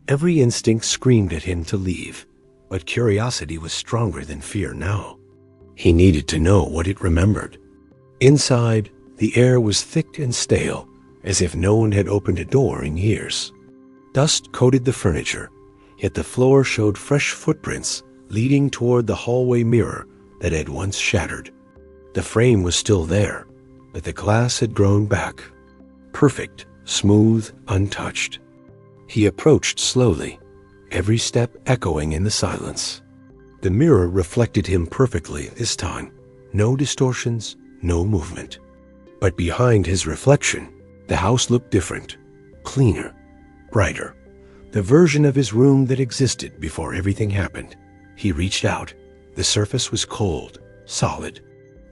Every instinct screamed at him to leave, but curiosity was stronger than fear now. He needed to know what it remembered. Inside, the air was thick and stale, as if no one had opened a door in years. Dust coated the furniture, yet the floor showed fresh footprints leading toward the hallway mirror that had once shattered. The frame was still there, but the glass had grown back. Perfect, smooth, untouched. He approached slowly, every step echoing in the silence. The mirror reflected him perfectly this time. No distortions, no movement. But behind his reflection, the house looked different, cleaner, brighter. The version of his room that existed before everything happened. He reached out. The surface was cold, solid.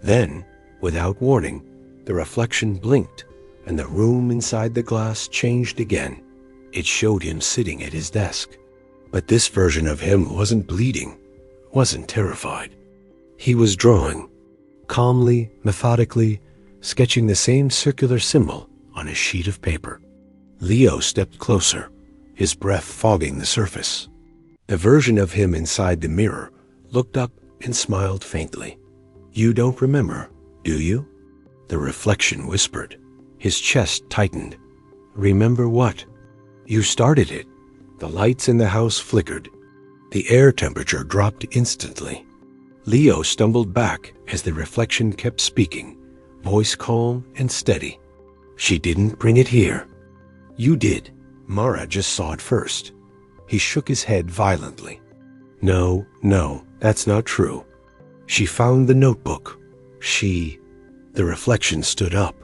Then, without warning, the reflection blinked, and the room inside the glass changed again. It showed him sitting at his desk. But this version of him wasn't bleeding, wasn't terrified. He was drawing, calmly, methodically, sketching the same circular symbol on a sheet of paper. Leo stepped closer, his breath fogging the surface. The version of him inside the mirror looked up and smiled faintly. "You don't remember, do you?" The reflection whispered. His chest tightened. "Remember what?" "You started it." The lights in the house flickered. The air temperature dropped instantly. Leo stumbled back as the reflection kept speaking, voice calm and steady. "She didn't bring it here." "You did. Mara just saw it first." He shook his head violently. No, that's not true. She found the notebook. The reflection stood up.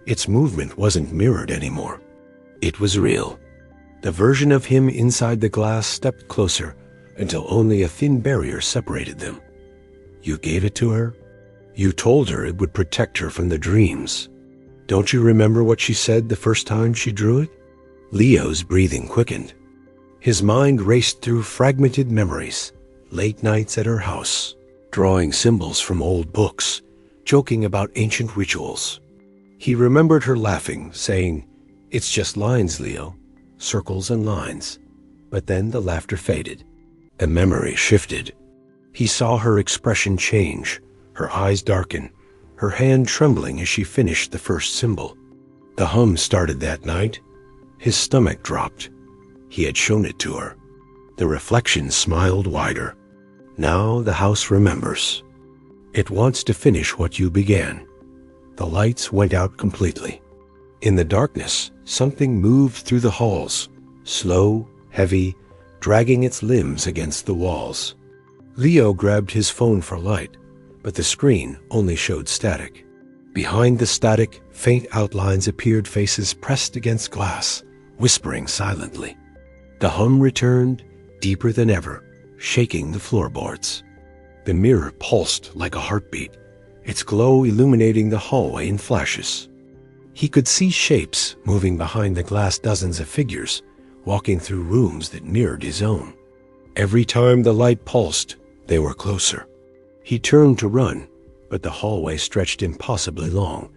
Its movement wasn't mirrored anymore. It was real. The version of him inside the glass stepped closer until only a thin barrier separated them. "You gave it to her? You told her it would protect her from the dreams. Don't you remember what she said the first time she drew it?" Leo's breathing quickened. His mind raced through fragmented memories, late nights at her house, drawing symbols from old books, joking about ancient rituals. He remembered her laughing, saying, "It's just lines, Leo, circles and lines." But then the laughter faded. The memory shifted. He saw her expression change, her eyes darken, her hand trembling as she finished the first symbol. The hum started that night. His stomach dropped. He had shown it to her. The reflection smiled wider. "Now the house remembers. It wants to finish what you began." The lights went out completely. In the darkness, something moved through the halls, slow, heavy, dragging its limbs against the walls. Leo grabbed his phone for light, but the screen only showed static. Behind the static, faint outlines appeared, faces pressed against glass, whispering silently. The hum returned, deeper than ever, shaking the floorboards. The mirror pulsed like a heartbeat, its glow illuminating the hallway in flashes. He could see shapes moving behind the glass, dozens of figures, walking through rooms that mirrored his own. Every time the light pulsed, they were closer. He turned to run, but the hallway stretched impossibly long,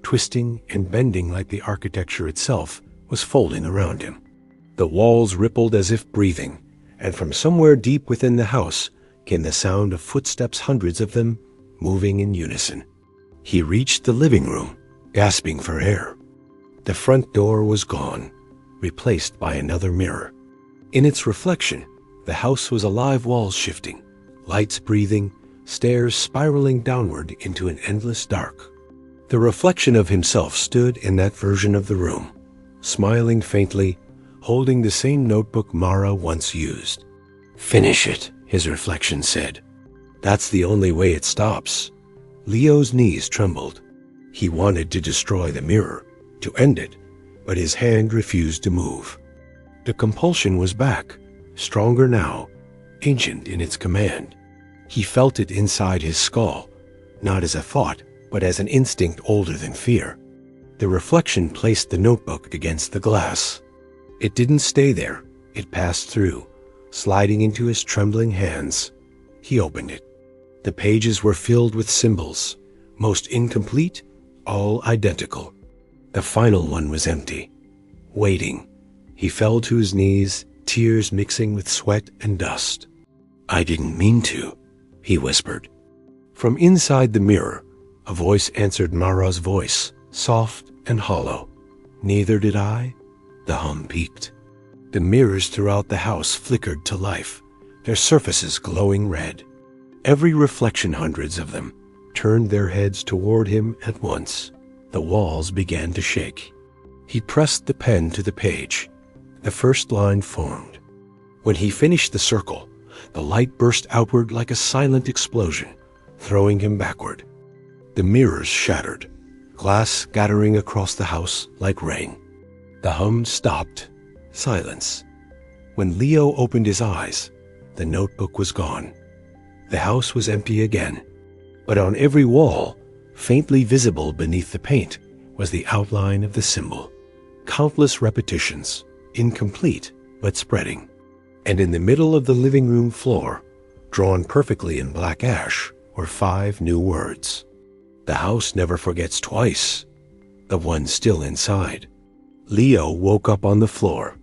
twisting and bending like the architecture itself was folding around him. The walls rippled as if breathing, and from somewhere deep within the house came the sound of footsteps, hundreds of them, moving in unison. He reached the living room, gasping for air. The front door was gone, replaced by another mirror. In its reflection, the house was alive, walls shifting, lights breathing, stairs spiraling downward into an endless dark. The reflection of himself stood in that version of the room, smiling faintly, holding the same notebook Mara once used. "Finish it," his reflection said. "That's the only way it stops." Leo's knees trembled. He wanted to destroy the mirror, to end it, but his hand refused to move. The compulsion was back, stronger now, ancient in its command. He felt it inside his skull, not as a thought, but as an instinct older than fear. The reflection placed the notebook against the glass. It didn't stay there. It passed through, sliding into his trembling hands. He opened it. The pages were filled with symbols, most incomplete, all identical. The final one was empty, waiting. He fell to his knees, tears mixing with sweat and dust. "I didn't mean to," he whispered. From inside the mirror, a voice answered Mara's voice, soft and hollow. "Neither did I." The hum peaked. The mirrors throughout the house flickered to life, their surfaces glowing red. Every reflection, hundreds of them, turned their heads toward him at once. The walls began to shake. He pressed the pen to the page. The first line formed. When he finished the circle, the light burst outward like a silent explosion, throwing him backward. The mirrors shattered, glass scattering across the house like rain. The hum stopped. Silence. When Leo opened his eyes, the notebook was gone. The house was empty again, but on every wall, faintly visible beneath the paint, was the outline of the symbol. Countless repetitions, incomplete but spreading. And in the middle of the living room floor, drawn perfectly in black ash, were 5 new words. The house never forgets twice. The one still inside. Leo woke up on the floor.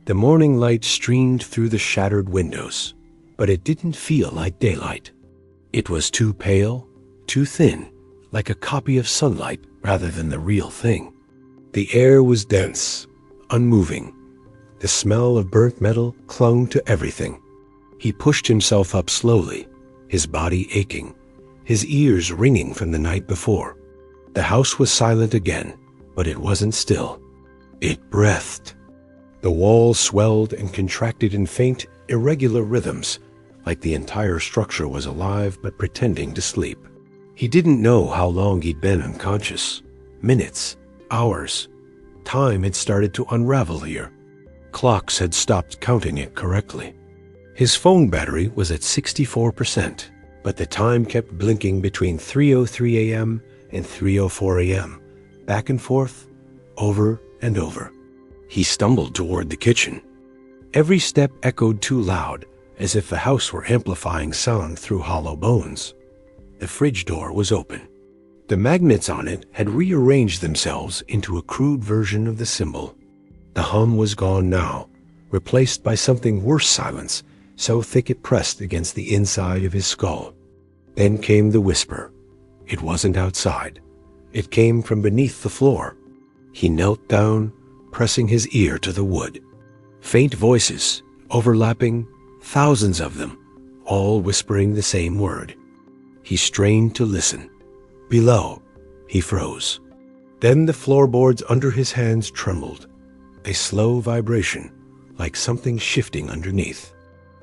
The morning light streamed through the shattered windows, but it didn't feel like daylight. It was too pale, too thin, like a copy of sunlight rather than the real thing. The air was dense, unmoving. The smell of burnt metal clung to everything. He pushed himself up slowly, his body aching, his ears ringing from the night before. The house was silent again, but it wasn't still. It breathed. The walls swelled and contracted in faint, irregular rhythms, like the entire structure was alive but pretending to sleep. He didn't know how long he'd been unconscious. Minutes, hours. Time had started to unravel here. Clocks had stopped counting it correctly. His phone battery was at 64%, but the time kept blinking between 3:03 a.m. and 3:04 a.m., back and forth, over and over. He stumbled toward the kitchen. Every step echoed too loud, as if the house were amplifying sound through hollow bones. The fridge door was open. The magnets on it had rearranged themselves into a crude version of the symbol. The hum was gone now, replaced by something worse silence, so thick it pressed against the inside of his skull. Then came the whisper. It wasn't outside. It came from beneath the floor. He knelt down, pressing his ear to the wood. Faint voices, overlapping, thousands of them, all whispering the same word. He strained to listen. Below, he froze. Then the floorboards under his hands trembled. A slow vibration, like something shifting underneath.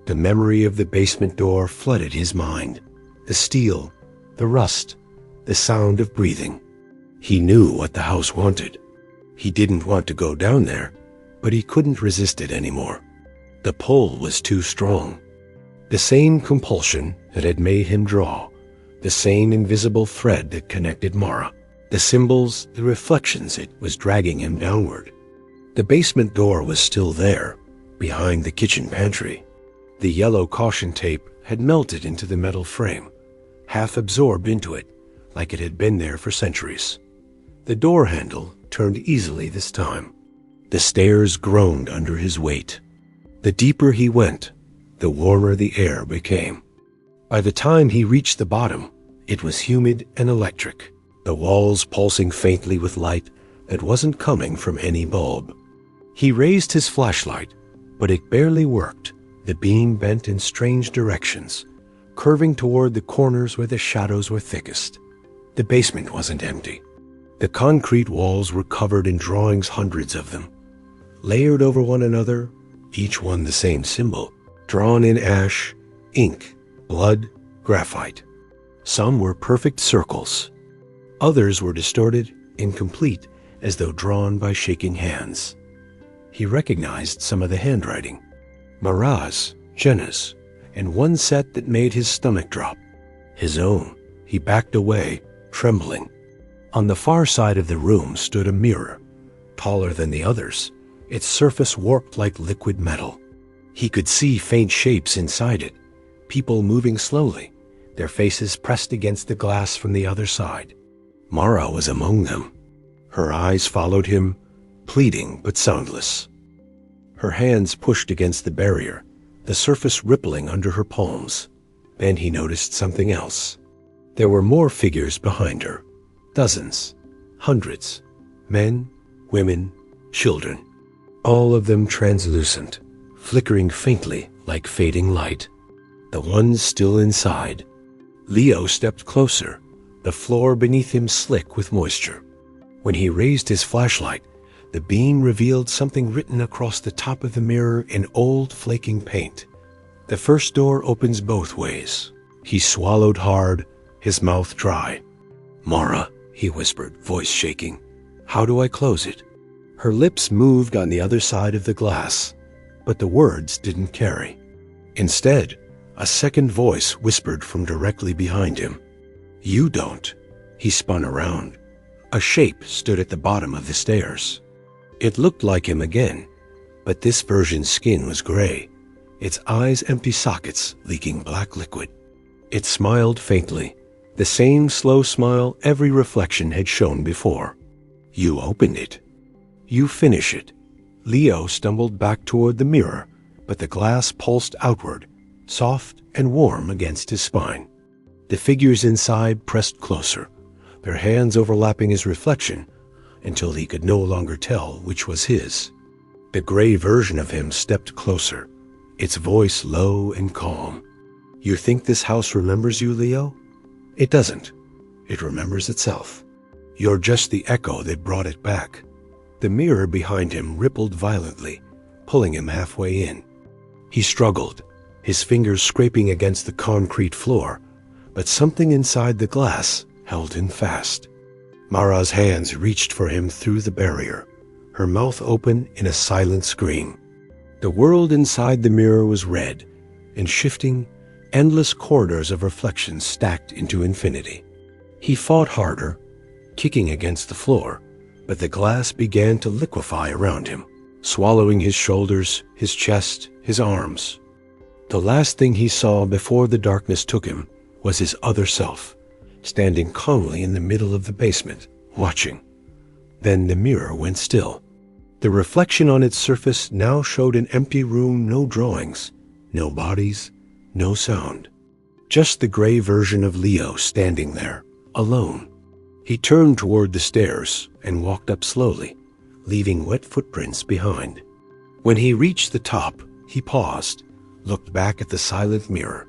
The memory of the basement door flooded his mind. The steel, the rust, the sound of breathing. He knew what the house wanted. He didn't want to go down there, but he couldn't resist it anymore. The pull was too strong. The same compulsion that had made him draw. The same invisible thread that connected Mara. The symbols, the reflections, it was dragging him downward. The basement door was still there, behind the kitchen pantry. The yellow caution tape had melted into the metal frame, half absorbed into it, like it had been there for centuries. The door handle turned easily this time. The stairs groaned under his weight. The deeper he went, the warmer the air became. By the time he reached the bottom, it was humid and electric, the walls pulsing faintly with light that wasn't coming from any bulb. He raised his flashlight, but it barely worked. The beam bent in strange directions, curving toward the corners where the shadows were thickest. The basement wasn't empty. The concrete walls were covered in drawings, hundreds of them, layered over one another, each one the same symbol, drawn in ash, ink, blood, graphite. Some were perfect circles. Others were distorted, incomplete, as though drawn by shaking hands. He recognized some of the handwriting. Mara's, Jenna's, and one set that made his stomach drop. His own. He backed away, trembling. On the far side of the room stood a mirror, taller than the others, its surface warped like liquid metal. He could see faint shapes inside it, people moving slowly, their faces pressed against the glass from the other side. Mara was among them. Her eyes followed him, pleading but soundless. Her hands pushed against the barrier, the surface rippling under her palms. Then he noticed something else. There were more figures behind her. Dozens, hundreds, men, women, children, all of them translucent, flickering faintly like fading light. The ones still inside. Leo stepped closer, the floor beneath him slick with moisture. When he raised his flashlight, the beam revealed something written across the top of the mirror in old flaking paint. The first door opens both ways. He swallowed hard, his mouth dry. "Mara," he whispered, voice shaking. "How do I close it?" Her lips moved on the other side of the glass, but the words didn't carry. Instead, a second voice whispered from directly behind him. "You don't." He spun around. A shape stood at the bottom of the stairs. It looked like him again, but this version's skin was gray, its eyes empty sockets leaking black liquid. It smiled faintly, the same slow smile every reflection had shown before. "You opened it. You finish it." Leo stumbled back toward the mirror, but the glass pulsed outward, soft and warm against his spine. The figures inside pressed closer, their hands overlapping his reflection, until he could no longer tell which was his. The gray version of him stepped closer, its voice low and calm. "You think this house remembers you, Leo? It doesn't. It remembers itself. You're just the echo that brought it back." The mirror behind him rippled violently, pulling him halfway in. He struggled, his fingers scraping against the concrete floor, but something inside the glass held him fast. Mara's hands reached for him through the barrier, her mouth open in a silent scream. The world inside the mirror was red, in shifting, endless corridors of reflections stacked into infinity. He fought harder, kicking against the floor, but the glass began to liquefy around him, swallowing his shoulders, his chest, his arms. The last thing he saw before the darkness took him was his other self, standing calmly in the middle of the basement, watching. Then the mirror went still. The reflection on its surface now showed an empty room, no drawings, no bodies, no sound. Just the gray version of Leo standing there, alone. He turned toward the stairs and walked up slowly, leaving wet footprints behind. When he reached the top, he paused, looked back at the silent mirror,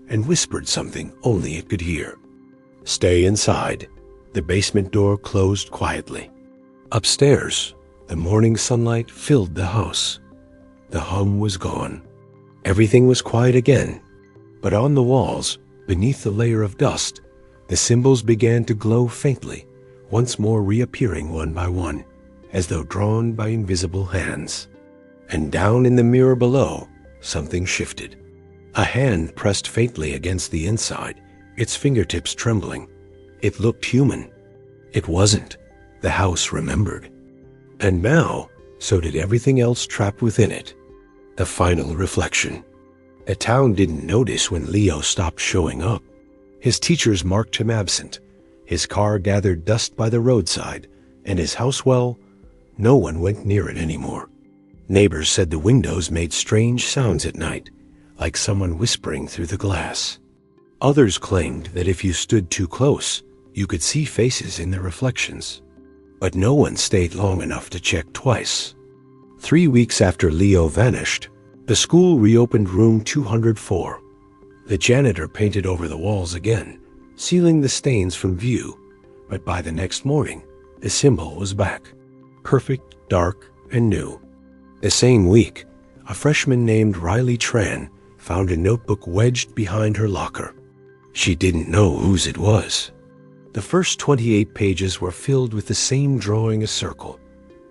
and whispered something only it could hear. "Stay inside." The basement door closed quietly. Upstairs, the morning sunlight filled the house. The hum was gone. Everything was quiet again, but on the walls, beneath the layer of dust, the symbols began to glow faintly, once more reappearing one by one, as though drawn by invisible hands. And down in the mirror below, something shifted. A hand pressed faintly against the inside, its fingertips trembling. It looked human. It wasn't. The house remembered. And now, so did everything else trapped within it. The final reflection. The town didn't notice when Leo stopped showing up. His teachers marked him absent. His car gathered dust by the roadside, and his house, well, no one went near it anymore. Neighbors said the windows made strange sounds at night, like someone whispering through the glass. Others claimed that if you stood too close, you could see faces in their reflections. But no one stayed long enough to check twice. 3 weeks after Leo vanished, the school reopened room 204. The janitor painted over the walls again, sealing the stains from view, but by the next morning, the symbol was back, perfect, dark, and new. The same week, a freshman named Riley Tran found a notebook wedged behind her locker. She didn't know whose it was. The first 28 pages were filled with the same drawing a circle,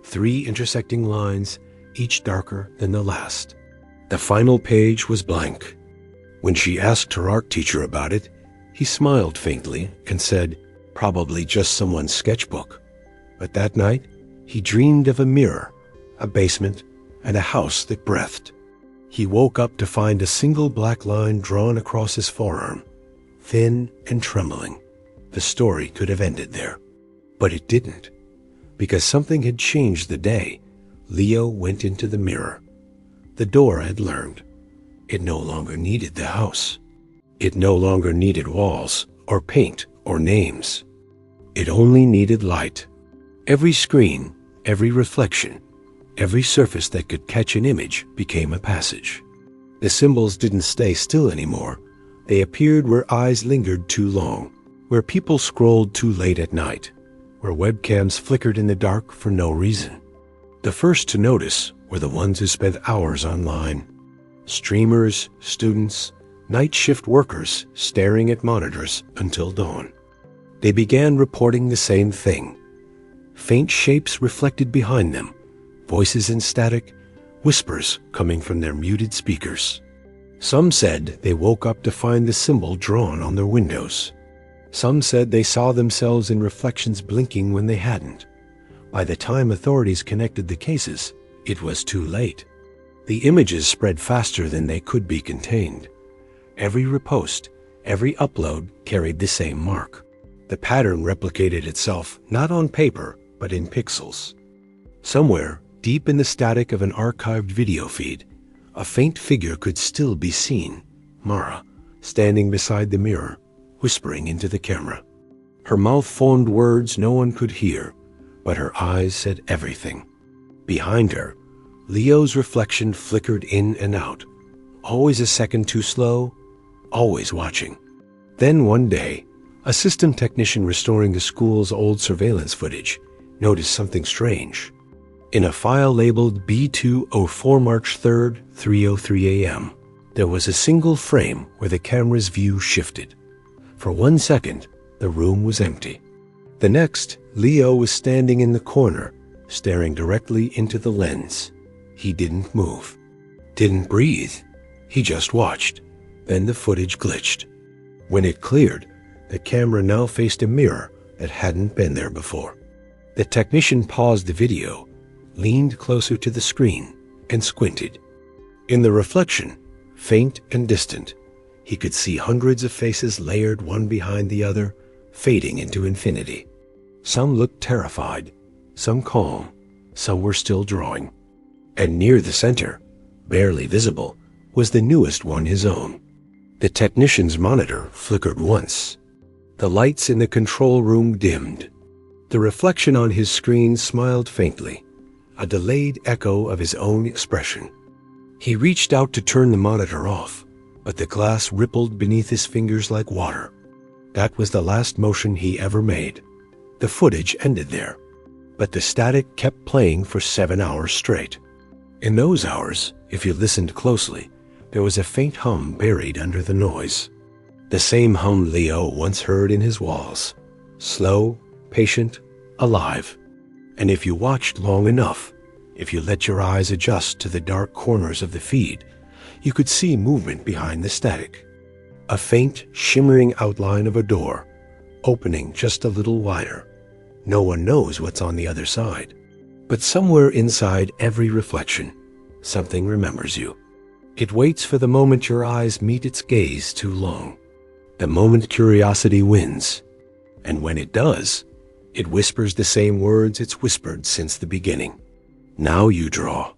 3 intersecting lines, each darker than the last. The final page was blank. When she asked her art teacher about it, he smiled faintly and said, "Probably just someone's sketchbook." But that night, he dreamed of a mirror, a basement, and a house that breathed. He woke up to find a single black line drawn across his forearm, thin and trembling. The story could have ended there. But it didn't, because something had changed the day Leo went into the mirror. The door had learned. It no longer needed the house. It no longer needed walls, or paint, or names. It only needed light. Every screen, every reflection, every surface that could catch an image became a passage. The symbols didn't stay still anymore. They appeared where eyes lingered too long, where people scrolled too late at night, where webcams flickered in the dark for no reason. The first to notice were the ones who spent hours online. Streamers, students, night shift workers staring at monitors until dawn. They began reporting the same thing. Faint shapes reflected behind them, voices in static, whispers coming from their muted speakers. Some said they woke up to find the symbol drawn on their windows. Some said they saw themselves in reflections blinking when they hadn't. By the time authorities connected the cases, it was too late. The images spread faster than they could be contained. Every repost, every upload carried the same mark. The pattern replicated itself not on paper, but in pixels. Somewhere, deep in the static of an archived video feed, a faint figure could still be seen, Mara, standing beside the mirror, whispering into the camera. Her mouth formed words no one could hear, but her eyes said everything. Behind her, Leo's reflection flickered in and out, always a second too slow, always watching. Then one day, a system technician restoring the school's old surveillance footage noticed something strange. In a file labeled B204 March 3rd, 3:03 a.m., there was a single frame where the camera's view shifted. For 1 second, the room was empty. The next, Leo was standing in the corner, staring directly into the lens. He didn't move, didn't breathe. He just watched. Then the footage glitched. When it cleared, the camera now faced a mirror that hadn't been there before. The technician paused the video, leaned closer to the screen, and squinted. In the reflection, faint and distant, he could see hundreds of faces layered one behind the other, fading into infinity. Some looked terrified, some calm, some were still drawing. And near the center, barely visible, was the newest one, his own. The technician's monitor flickered once. The lights in the control room dimmed. The reflection on his screen smiled faintly, a delayed echo of his own expression. He reached out to turn the monitor off, but the glass rippled beneath his fingers like water. That was the last motion he ever made. The footage ended there, but the static kept playing for 7 hours straight. In those hours, if you listened closely, there was a faint hum buried under the noise. The same hum Leo once heard in his walls. Slow, patient, alive. And if you watched long enough, if you let your eyes adjust to the dark corners of the feed, you could see movement behind the static. A faint, shimmering outline of a door, opening just a little wider. No one knows what's on the other side. But somewhere inside every reflection, something remembers you. It waits for the moment your eyes meet its gaze too long. The moment curiosity wins. And when it does, it whispers the same words it's whispered since the beginning. Now you draw.